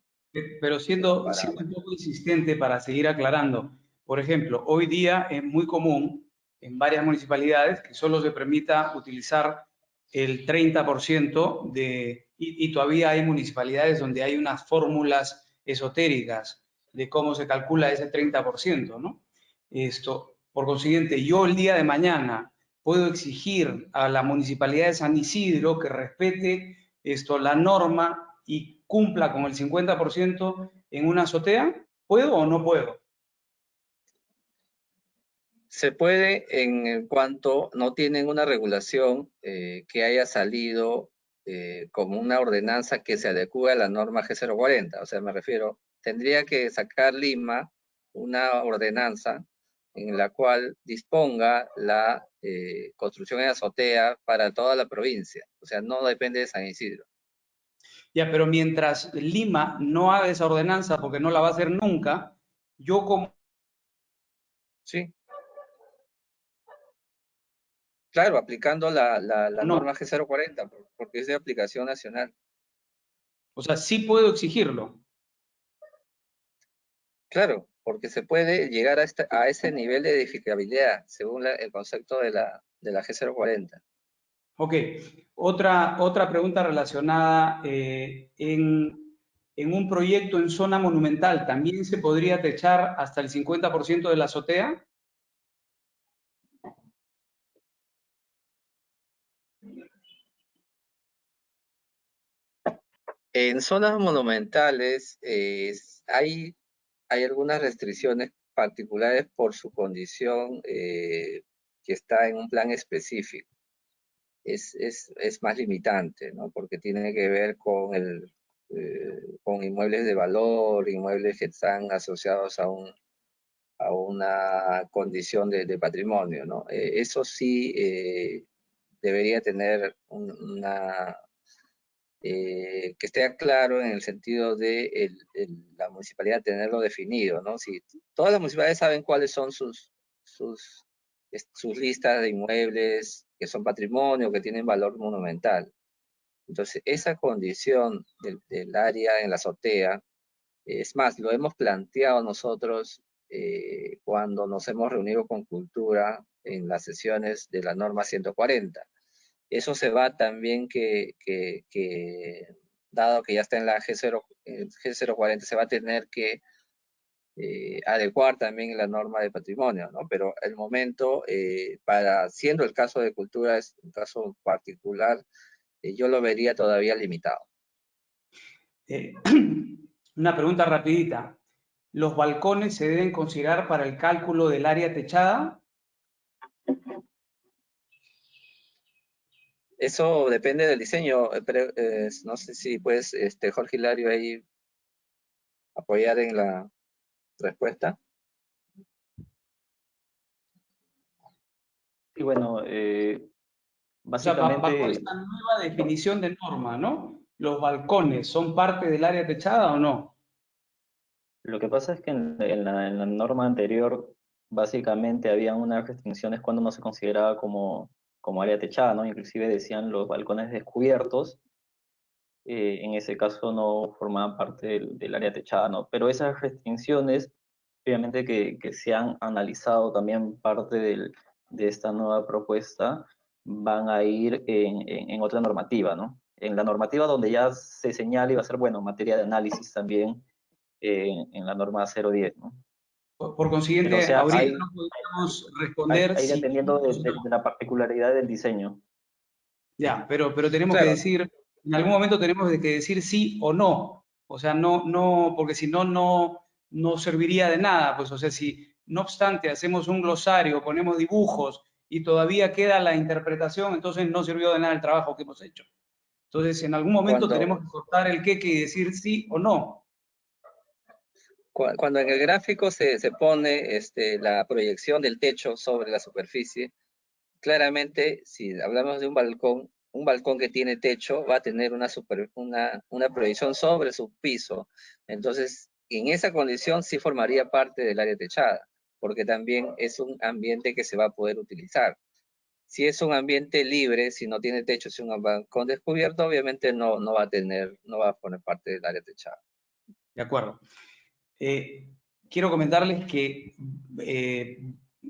Pero siendo un parámetro. poco insistente para seguir aclarando, por ejemplo, hoy día es muy común en varias municipalidades que solo se permita utilizar el 30% y todavía hay municipalidades donde hay unas fórmulas esotéricas de cómo se calcula ese 30%, ¿no? Por consiguiente, yo el día de mañana puedo exigir a la Municipalidad de San Isidro que respete la norma y cumpla con el 50% en una azotea. ¿Puedo o no puedo? Se puede en cuanto no tienen una regulación que haya salido como una ordenanza que se adecue a la norma G040. O sea, me refiero, tendría que sacar Lima una ordenanza en la cual disponga la construcción en azotea para toda la provincia. O sea, no depende de San Isidro. Ya, pero mientras Lima no haga esa ordenanza, porque no la va a hacer nunca, yo como... Sí, claro, aplicando la No, norma G040, porque es de aplicación nacional. o sea, sí puedo exigirlo. Claro, porque se puede llegar a ese nivel de edificabilidad, según el concepto de la G040. Ok, otra pregunta relacionada. En un proyecto en zona monumental, ¿también se podría techar hasta el 50% de la azotea? En zonas monumentales hay algunas restricciones particulares por su condición que está en un plan específico. Es más limitante, ¿no? Porque tiene que ver con inmuebles de valor, inmuebles que están asociados a una condición de patrimonio, ¿no? Eso sí debería tener que esté claro en el sentido de la municipalidad tenerlo definido, ¿no? Si todas las municipalidades saben cuáles son sus listas de inmuebles que son patrimonio, que tienen valor monumental. Entonces, esa condición del área en la azotea, es más, lo hemos planteado nosotros cuando nos hemos reunido con Cultura en las sesiones de la norma 140. Eso se va también dado que ya está en la G040, se va a tener que adecuar también la norma de patrimonio, ¿no? Pero el momento, siendo el caso de Cultura, es un caso particular, yo lo vería todavía limitado. Una pregunta rapidita. ¿Los balcones se deben considerar para el cálculo del área techada? Eso depende del diseño, pero no sé si puedes, Jorge Hilario, ahí apoyar en la respuesta. Y bueno, O sea, básicamente bajo esta nueva definición de norma, ¿no? ¿Los balcones son parte del área techada o no? lo que pasa es que en la norma anterior básicamente había unas restricciones cuando no se consideraba como área techada, ¿no? Inclusive decían los balcones descubiertos, en ese caso no formaban parte del área techada, ¿no? Pero esas restricciones, obviamente que se han analizado también parte de esta nueva propuesta, van a ir en otra normativa, ¿no? En la normativa donde ya se señala y va a ser, bueno, materia de análisis también en la norma 010, ¿no? Por Pero o consiguiente, sea, ahorita no podríamos responder hay si... dependiendo de la particularidad del diseño. Ya, pero tenemos que Claro, decir, en algún momento tenemos que decir sí o no. O sea, no, porque si no, no serviría de nada. Pues, o sea, si no obstante hacemos un glosario, ponemos dibujos y todavía queda la interpretación, entonces no sirvió de nada el trabajo que hemos hecho. Entonces, en algún momento tenemos cuando, que cortar el queque y decir sí o no. cuando en el gráfico se pone la proyección del techo sobre la superficie, claramente, si hablamos de un balcón que tiene techo va a tener una proyección sobre su piso. Entonces, en esa condición sí formaría parte del área techada, porque también es un ambiente que se va a poder utilizar. Si es un ambiente libre, si no tiene techo, si es un balcón descubierto, obviamente no va a poner parte del área techada. De acuerdo. Quiero comentarles que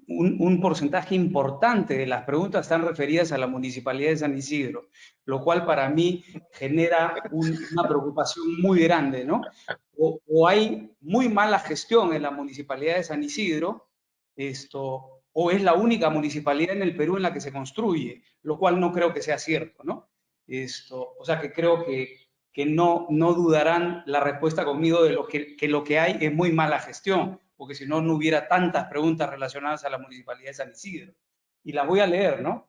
un porcentaje importante de las preguntas están referidas a la Municipalidad de San Isidro, lo cual para mí genera una preocupación muy grande, ¿no? O hay muy mala gestión en la Municipalidad de San Isidro, o es la única municipalidad en el Perú en la que se construye, lo cual no creo que sea cierto, ¿no? O sea que creo que no dudarán la respuesta conmigo de lo que hay es muy mala gestión, porque si no, no hubiera tantas preguntas relacionadas a la Municipalidad de San Isidro. Y las voy a leer, ¿no?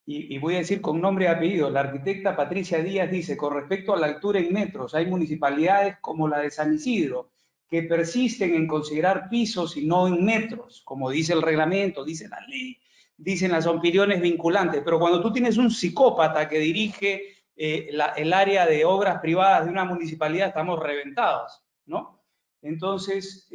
Y voy a decir con nombre y apellido. La arquitecta Patricia Díaz dice, con respecto a la altura en metros, hay municipalidades como la de San Isidro que persisten en considerar pisos y no en metros, como dice el reglamento, dice la ley, dicen las opiniones vinculantes. Pero cuando tú tienes un psicópata que dirige el área de obras privadas de una municipalidad, estamos reventados, ¿no? Entonces,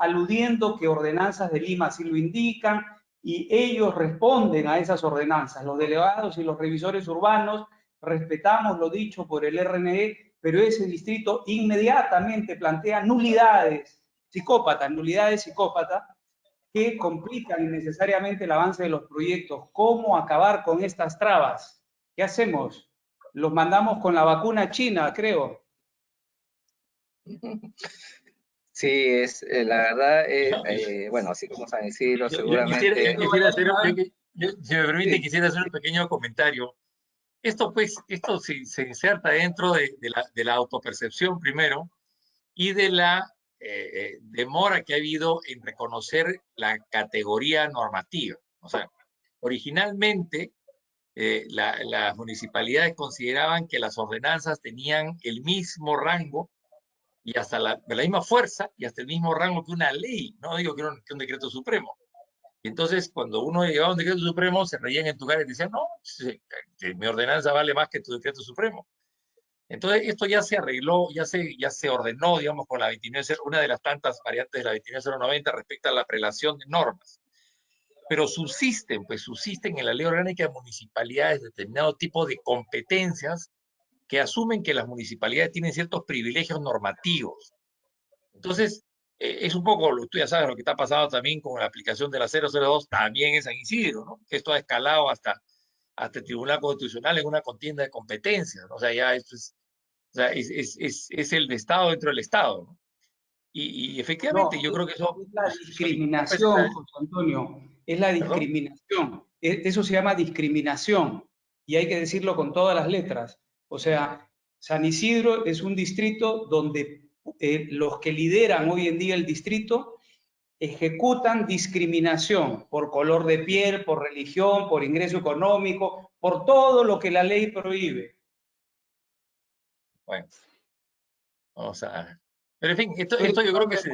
aludiendo que ordenanzas de Lima sí lo indican, y ellos responden a esas ordenanzas. Los delegados y los revisores urbanos respetamos lo dicho por el RNE, pero ese distrito inmediatamente plantea nulidades psicópatas que complican innecesariamente el avance de los proyectos. ¿Cómo acabar con estas trabas? ¿Qué hacemos? Los mandamos con la vacuna china, creo. Sí, la verdad, bueno, así como San Isidro, seguramente... Si me permite, Sí. quisiera hacer un pequeño comentario. Esto se inserta dentro de la autopercepción primero y de la demora que ha habido en reconocer la categoría normativa. O sea, originalmente las municipalidades consideraban que las ordenanzas tenían el mismo rango y hasta de la misma fuerza y hasta el mismo rango que una ley, no digo que un decreto supremo. Y entonces, cuando uno llegaba a un decreto supremo, se reían en tu cara y decían, no, mi ordenanza vale más que tu decreto supremo. Entonces, esto ya se arregló, ya se ordenó, digamos, con la 29, una de las tantas variantes de la 29090 respecto a la prelación de normas. Pero subsisten en la ley orgánica de municipalidades determinado tipo de competencias que asumen que las municipalidades tienen ciertos privilegios normativos. Entonces, es un poco, tú ya sabes lo que está pasando también con la aplicación de la 002, también en San Isidro, ¿no? Que esto ha escalado hasta el Tribunal Constitucional en una contienda de competencias, ¿no? O sea, ya esto es el Estado dentro del Estado, ¿no? Y efectivamente, No, yo creo que eso... es la discriminación, José Antonio, es la ¿Perdón? discriminación. Eso se llama discriminación y hay que decirlo con todas las letras. O sea, San Isidro es un distrito donde los que lideran hoy en día el distrito ejecutan discriminación por color de piel, por religión, por ingreso económico, por todo lo que la ley prohíbe. Bueno, vamos a Pero en fin, esto yo creo que se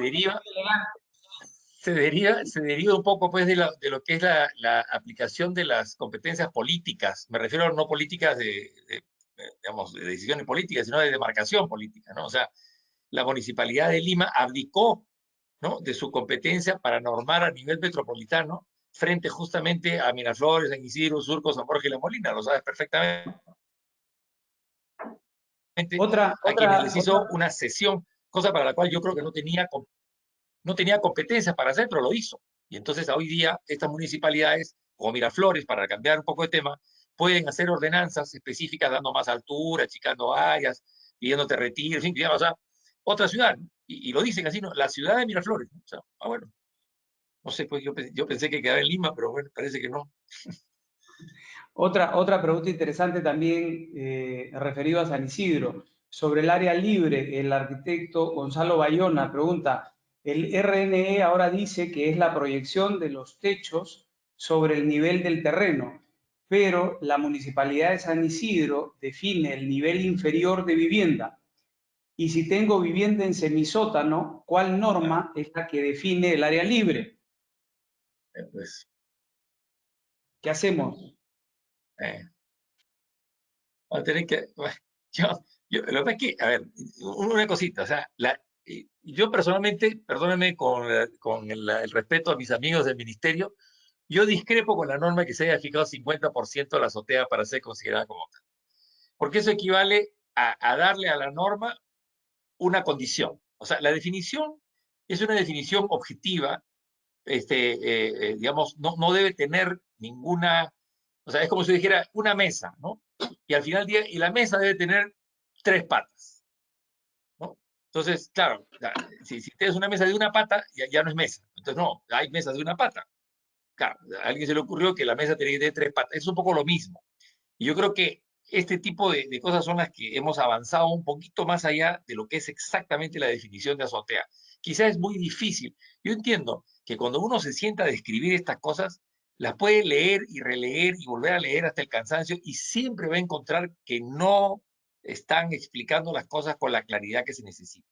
deriva un poco pues de lo que es la aplicación de las competencias políticas. Me refiero no políticas digamos, de decisiones políticas, sino de demarcación política, ¿no? O sea, la Municipalidad de Lima abdicó, ¿no?, de su competencia para normar a nivel metropolitano frente justamente a Miraflores, San Isidro, Surco, San Borja y La Molina, lo sabes perfectamente. A quienes les hizo una cesión, cosa para la cual yo creo que no tenía competencia para hacer, pero lo hizo. Y entonces hoy día estas municipalidades, como Miraflores, para cambiar un poco de tema, pueden hacer ordenanzas específicas dando más altura, achicando áreas, pidiéndote retiro, en fin, digamos, o sea, otra ciudad. Y lo dicen así, ¿no? La ciudad de Miraflores. O sea, bueno, no sé, pues yo pensé que quedaba en Lima, pero bueno, parece que no. Otra pregunta interesante también referido a San Isidro. Sobre el área libre, el arquitecto Gonzalo Bayona pregunta, el RNE ahora dice que es la proyección de los techos sobre el nivel del terreno, pero la Municipalidad de San Isidro define el nivel inferior de vivienda. Y si tengo vivienda en semisótano, ¿cuál norma es la que define el área libre? Pues, ¿Qué hacemos? Va a tener que... lo que pasa es que, a ver, una cosita, o sea, yo personalmente, perdónenme con el respeto a mis amigos del ministerio, yo discrepo con la norma que se haya fijado 50% de la azotea para ser considerada como tal. Porque eso equivale a darle a la norma una condición. O sea, la definición es una definición objetiva, digamos, no debe tener ninguna, o sea, es como si dijera una mesa, ¿no? Y al final del día, y la mesa debe tener 3 patas, ¿no? Entonces, claro, si tienes una mesa de una pata, ya no es mesa. Entonces, no, hay mesas de una pata. Claro, a alguien se le ocurrió que la mesa tenía que tener 3 patas. Es un poco lo mismo. Y yo creo que este tipo de cosas son las que hemos avanzado un poquito más allá de lo que es exactamente la definición de azotea. Quizás es muy difícil. Yo entiendo que cuando uno se sienta a describir estas cosas, las puede leer y releer y volver a leer hasta el cansancio y siempre va a encontrar que no están explicando las cosas con la claridad que se necesita.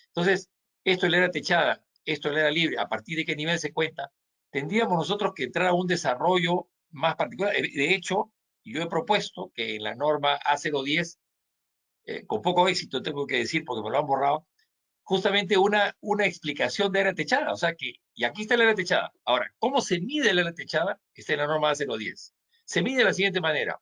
Entonces, esto es la era techada, esto es la era libre, a partir de qué nivel se cuenta, tendríamos nosotros que entrar a un desarrollo más particular. De hecho, yo he propuesto que en la norma A010, con poco éxito tengo que decir porque me lo han borrado, justamente una explicación de área techada. O sea que, y aquí está la área techada. Ahora, ¿cómo se mide la área techada? Está en la norma A010. Se mide de la siguiente manera.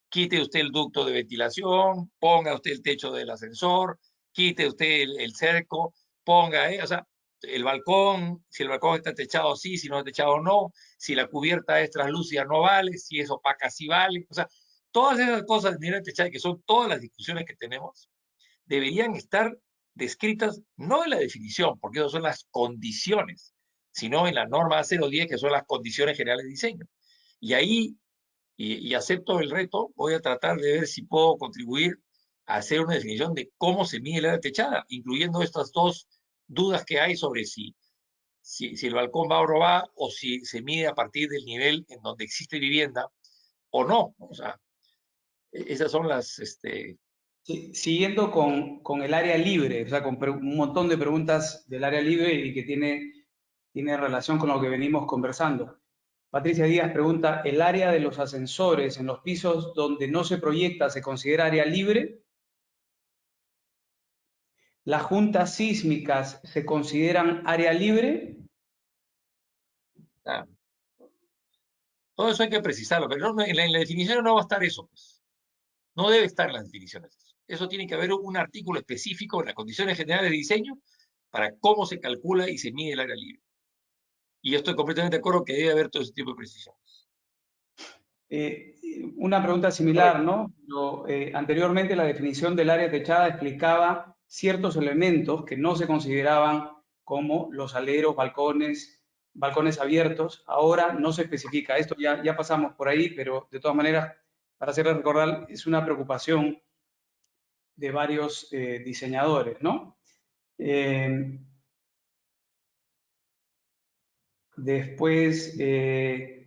Quite usted el ducto de ventilación, ponga usted el techo del ascensor, quite usted el cerco, ponga, o sea, el balcón, si el balcón está techado sí, si no está techado no, si la cubierta es translúcida no vale, si es opaca sí vale. O sea, todas esas cosas de área techada, que son todas las discusiones que tenemos, deberían estar descritas no en la definición, porque esas son las condiciones, sino en la norma A010, que son las condiciones generales de diseño. Y ahí, y acepto el reto, voy a tratar de ver si puedo contribuir a hacer una definición de cómo se mide la área techada, incluyendo estas dos dudas que hay sobre si el balcón va o no va, o si se mide a partir del nivel en donde existe vivienda o no. O sea, esas son las... Sí, siguiendo con el área libre, o sea, con un montón de preguntas del área libre y que tiene relación con lo que venimos conversando. Patricia Díaz pregunta, ¿el área de los ascensores en los pisos donde no se proyecta se considera área libre? ¿Las juntas sísmicas se consideran área libre? Todo eso hay que precisarlo, pero en la definición no va a estar eso, pues. No debe estar en las definiciones. Eso tiene que haber un artículo específico en las condiciones generales de diseño para cómo se calcula y se mide el área libre. Y yo estoy completamente de acuerdo que debe haber todo ese tipo de precisiones. Una pregunta similar, ¿no? Anteriormente la definición del área techada explicaba ciertos elementos que no se consideraban como los aleros, balcones abiertos. Ahora no se especifica. Esto ya pasamos por ahí, pero de todas maneras, para hacerles recordar, es una preocupación de varios diseñadores, ¿no? Después, en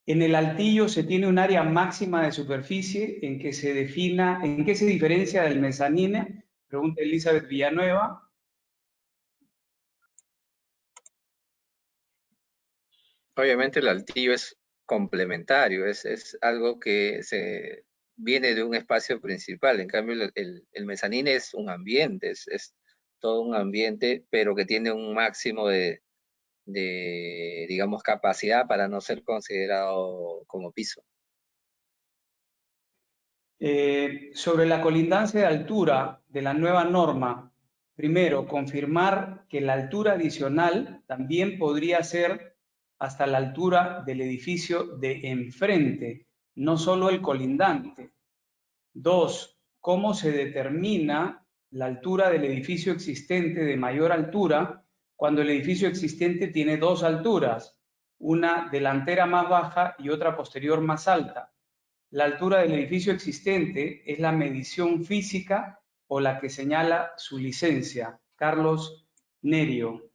el altillo se tiene un área máxima de superficie en que se defina, ¿en qué se diferencia del mezanine? Pregunta Elizabeth Villanueva. Obviamente el altillo es complementario, es algo que viene de un espacio principal. En cambio, el mezanín es un ambiente, es todo un ambiente, pero que tiene un máximo de, digamos, capacidad para no ser considerado como piso. Sobre la colindancia de altura de la nueva norma, primero, confirmar que la altura adicional también podría ser hasta la altura del edificio de enfrente, no solo el colindante. Dos, cómo se determina la altura del edificio existente de mayor altura cuando el edificio existente tiene dos alturas, una delantera más baja y otra posterior más alta. La altura del edificio existente es la medición física o la que señala su licencia. Carlos Nerio.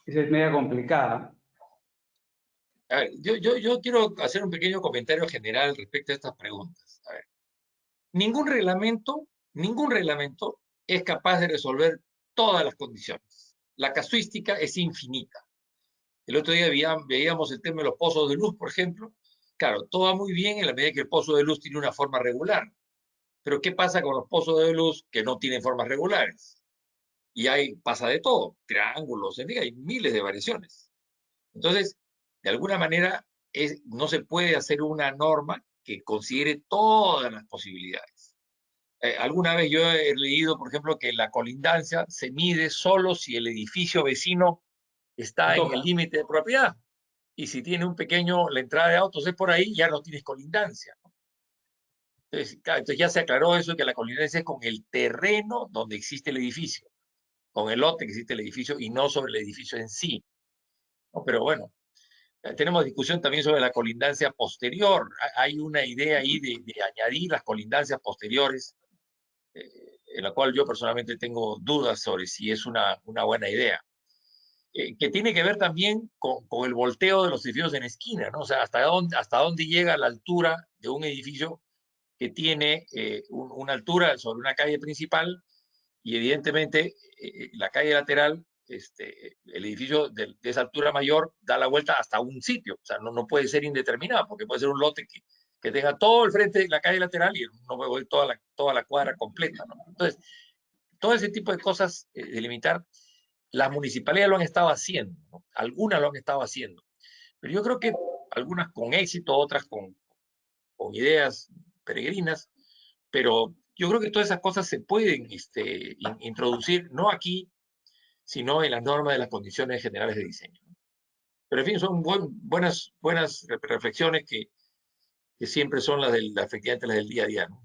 Esa es media complicada. A ver, yo quiero hacer un pequeño comentario general respecto a estas preguntas. A ver, ningún reglamento es capaz de resolver todas las condiciones. La casuística es infinita. El otro día veíamos el tema de los pozos de luz, por ejemplo. Claro, todo va muy bien en la medida que el pozo de luz tiene una forma regular. Pero ¿qué pasa con los pozos de luz que no tienen formas regulares? Y ahí pasa de todo, triángulos, en fin, hay miles de variaciones. Entonces, de alguna manera, no se puede hacer una norma que considere todas las posibilidades. Alguna vez yo he leído, por ejemplo, que la colindancia se mide solo si el edificio vecino está en el límite de propiedad. Y si tiene la entrada de autos es por ahí, ya no tienes colindancia, ¿no? Entonces ya se aclaró eso, que la colindancia es con el terreno donde existe el edificio, con el lote que existe el edificio y no sobre el edificio en sí, ¿no? Pero bueno, tenemos discusión también sobre la colindancia posterior. Hay una idea ahí de añadir las colindancias posteriores, en la cual yo personalmente tengo dudas sobre si es una buena idea. Que tiene que ver también con el volteo de los edificios en esquina, ¿no? O sea, hasta dónde llega la altura de un edificio que tiene una altura sobre una calle principal y evidentemente la calle lateral, el edificio de esa altura mayor da la vuelta hasta un sitio. O sea, no puede ser indeterminado, porque puede ser un lote que tenga todo el frente de la calle lateral y no puede ir toda la cuadra completa, ¿no? Entonces, todo ese tipo de cosas, delimitar, las municipalidades lo han estado haciendo, ¿no? Algunas lo han estado haciendo, pero yo creo que algunas con éxito, otras con ideas peregrinas, pero yo creo que todas esas cosas se pueden introducir, no aquí, sino en las normas de las condiciones generales de diseño. Pero en fin, son buenas reflexiones que siempre son efectivamente las del día a día, ¿no?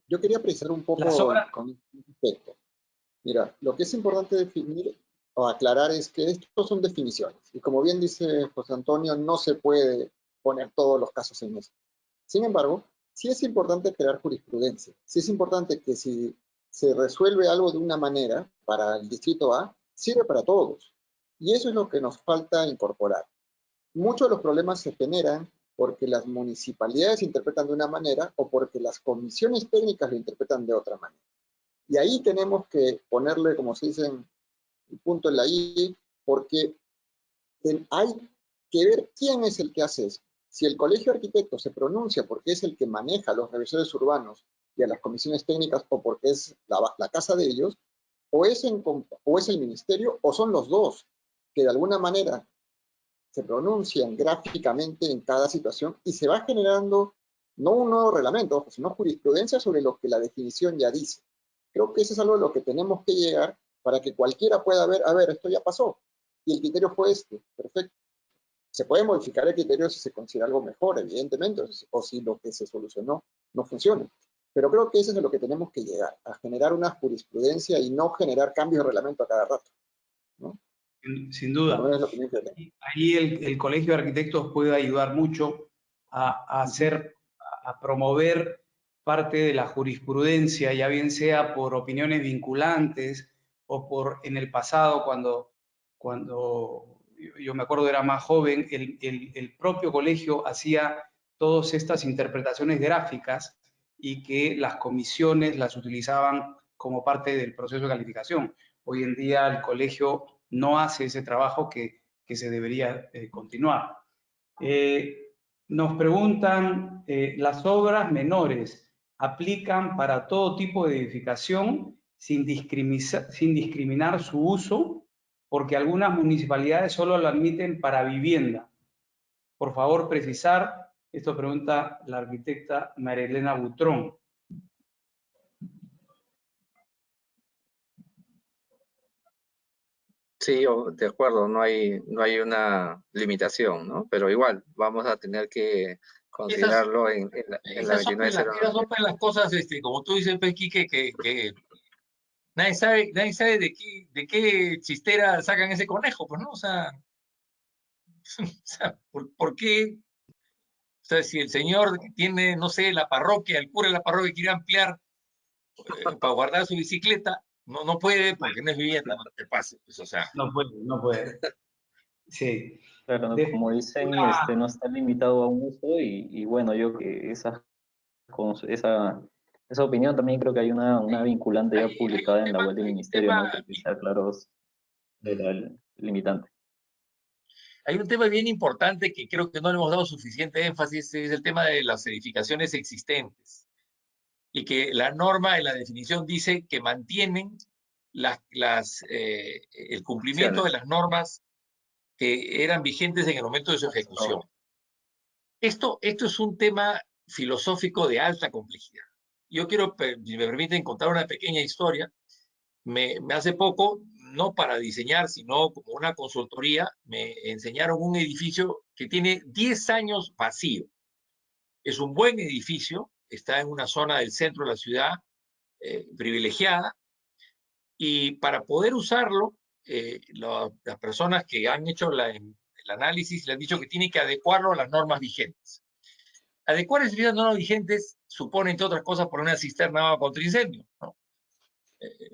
Yo quería precisar un poco con este aspecto. Mira, lo que es importante definir o aclarar es que estos son definiciones. Y como bien dice José Antonio, no se puede poner todos los casos en eso. Sin embargo, sí es importante crear jurisprudencia. Sí es importante que si se resuelve algo de una manera para el distrito A, sirve para todos. Y eso es lo que nos falta incorporar. Muchos de los problemas se generan porque las municipalidades interpretan de una manera o porque las comisiones técnicas lo interpretan de otra manera. Y ahí tenemos que ponerle, como se dice, el punto en la I, porque hay que ver quién es el que hace eso. Si el colegio de arquitectos se pronuncia porque es el que maneja a los revisores urbanos y a las comisiones técnicas o porque es la casa de ellos, o es el ministerio o son los dos, que de alguna manera se pronuncian gráficamente en cada situación y se va generando no un nuevo reglamento, sino jurisprudencia sobre lo que la definición ya dice. Creo que eso es algo a lo que tenemos que llegar para que cualquiera pueda ver, a ver, esto ya pasó y el criterio fue este, perfecto. Se puede modificar el criterio si se considera algo mejor, evidentemente, o si lo que se solucionó no funciona. Pero creo que eso es a lo que tenemos que llegar, a generar una jurisprudencia y no generar cambios de reglamento a cada rato, ¿no? Sin duda. Ahí el Colegio de Arquitectos puede ayudar mucho a promover parte de la jurisprudencia, ya bien sea por opiniones vinculantes o por en el pasado, cuando yo me acuerdo era más joven, el propio colegio hacía todas estas interpretaciones gráficas y que las comisiones las utilizaban como parte del proceso de calificación. Hoy en día el colegio no hace ese trabajo que que se debería continuar. Nos preguntan, ¿las obras menores aplican para todo tipo de edificación sin discriminar su uso? Porque algunas municipalidades solo lo admiten para vivienda. Por favor, precisar. Esto pregunta la arquitecta María Elena Butrón. Sí, de acuerdo, no hay una limitación, ¿no? Pero igual, vamos a tener que considerarlo en la Esas son pues 2909. las cosas, como tú dices, Pequi, que nadie sabe de qué chistera sacan ese conejo, pues, ¿no? O sea, ¿por qué? O sea, si el señor tiene, no sé, la parroquia, el cura de la parroquia quiere ampliar para guardar su bicicleta, no puede porque no es vivienda, no te pase, pues, o sea. No puede. Sí. Claro, ¿no? Después, Como dicen, no está limitado a un uso y bueno, yo que esa opinión también creo que hay una vinculante ya publicada en la web del ministerio, ¿no? Que sea claro de la limitante. Hay un tema bien importante que creo que no le hemos dado suficiente énfasis, es el tema de las edificaciones existentes. Y que la norma en la definición dice que mantienen el cumplimiento de las normas que eran vigentes en el momento de su ejecución. Esto es un tema filosófico de alta complejidad. Yo quiero, si me permiten, contar una pequeña historia. Me hace poco, no para diseñar, sino como una consultoría, me enseñaron un edificio que tiene 10 años vacío. Es un buen edificio, está en una zona del centro de la ciudad privilegiada, y para poder usarlo, las personas que han hecho el análisis le han dicho que tiene que adecuarlo a las normas vigentes. Adecuar esas normas vigentes supone, entre otras cosas, poner una cisterna contra incendio, ¿no?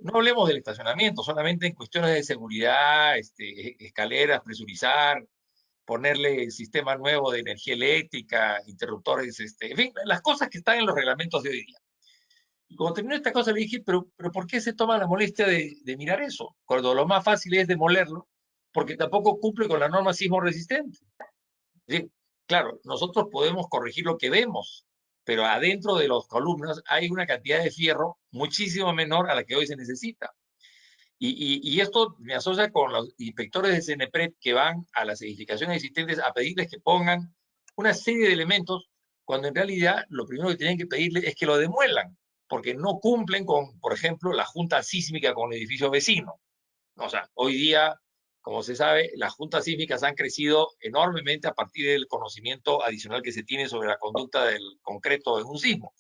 No hablemos del estacionamiento, solamente en cuestiones de seguridad, escaleras, presurizar, ponerle el sistema nuevo de energía eléctrica, interruptores, en fin, las cosas que están en los reglamentos de hoy día. Y cuando terminó esta cosa le dije, pero ¿por qué se toma la molestia de mirar eso? Cuando lo más fácil es demolerlo, porque tampoco cumple con la norma sismo resistente. ¿Sí? Claro, nosotros podemos corregir lo que vemos, pero adentro de las columnas hay una cantidad de fierro muchísimo menor a la que hoy se necesita. Y esto me asocia con los inspectores de CENEPRED que van a las edificaciones existentes a pedirles que pongan una serie de elementos, cuando en realidad lo primero que tienen que pedirles es que lo demuelan, porque no cumplen con, por ejemplo, la junta sísmica con el edificio vecino. O sea, hoy día, como se sabe, las juntas sísmicas han crecido enormemente a partir del conocimiento adicional que se tiene sobre la conducta del concreto en un sismo.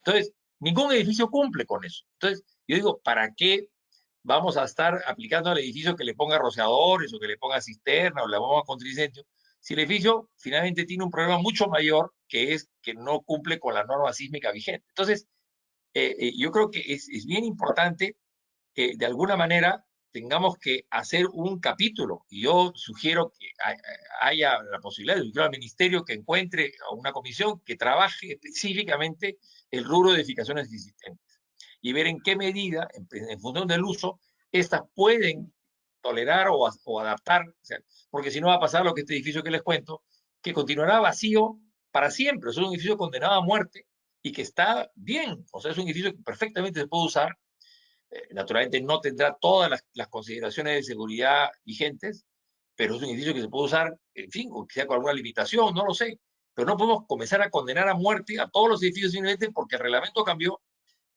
Entonces, ningún edificio cumple con eso. Entonces, yo digo, ¿para qué vamos a estar aplicando al edificio que le ponga rociadores o que le ponga cisterna o la bomba contra incendio, si el edificio finalmente tiene un problema mucho mayor, que es que no cumple con la norma sísmica vigente? Entonces, yo creo que es bien importante que de alguna manera tengamos que hacer un capítulo, y yo sugiero que haya la posibilidad de al ministerio que encuentre a una comisión que trabaje específicamente el rubro de edificaciones existentes y ver en qué medida, en función del uso, estas pueden tolerar o adaptar, o sea, porque si no va a pasar lo que este edificio que les cuento, que continuará vacío para siempre. Es un edificio condenado a muerte y que está bien, o sea, es un edificio que perfectamente se puede usar. Naturalmente no tendrá todas las consideraciones de seguridad vigentes, pero es un edificio que se puede usar, en fin, o que sea con alguna limitación, no lo sé. Pero no podemos comenzar a condenar a muerte a todos los edificios simplemente porque el reglamento cambió.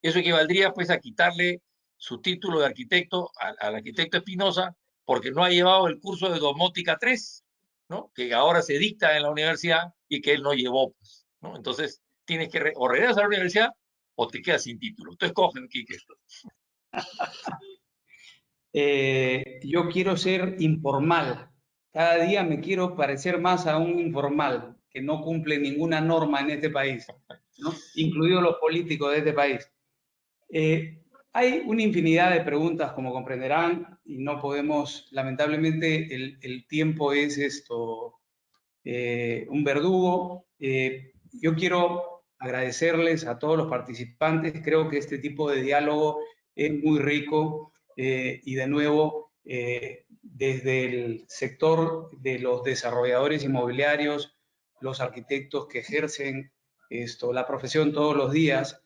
Eso equivaldría pues a quitarle su título de arquitecto al arquitecto Espinosa porque no ha llevado el curso de domótica 3, ¿no? Que ahora se dicta en la universidad y que él no llevó, pues, ¿no? Entonces tienes que o regresar a la universidad o te quedas sin título. Tú escoges, Quique. Yo quiero ser informal. Cada día me quiero parecer más a un informal que no cumple ninguna norma en este país, ¿no? Incluidos los políticos de este país. Hay una infinidad de preguntas, como comprenderán, y no podemos, lamentablemente, el tiempo es un verdugo. Yo quiero agradecerles a todos los participantes. Creo que este tipo de diálogo es muy rico y de nuevo desde el sector de los desarrolladores inmobiliarios, los arquitectos que ejercen la profesión todos los días,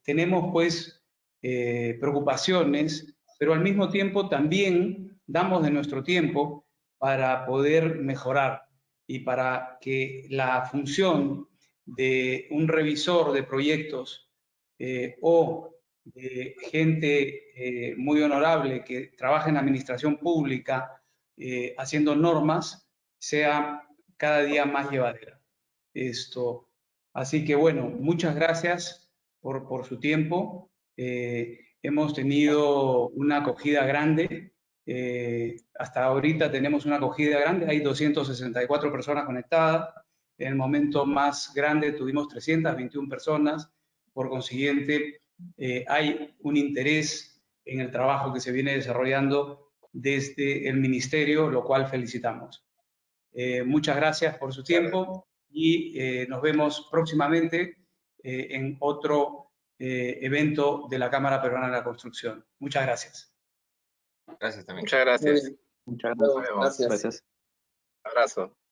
tenemos pues preocupaciones, pero al mismo tiempo también damos de nuestro tiempo para poder mejorar y para que la función de un revisor de proyectos o de gente muy honorable que trabaja en administración pública haciendo normas sea cada día más llevadera. Así que bueno, muchas gracias por su tiempo. Hemos tenido una acogida grande. Hasta ahorita tenemos una acogida grande, hay 264 personas conectadas. En el momento más grande tuvimos 321 personas. Por consiguiente, hay un interés en el trabajo que se viene desarrollando desde el Ministerio, lo cual felicitamos. Muchas gracias por su tiempo y nos vemos próximamente en otro evento de la Cámara Peruana de la Construcción. Muchas gracias. Gracias también. Muchas Muy gracias. bien. Muchas Luego, gracias. gracias. Gracias. Abrazo.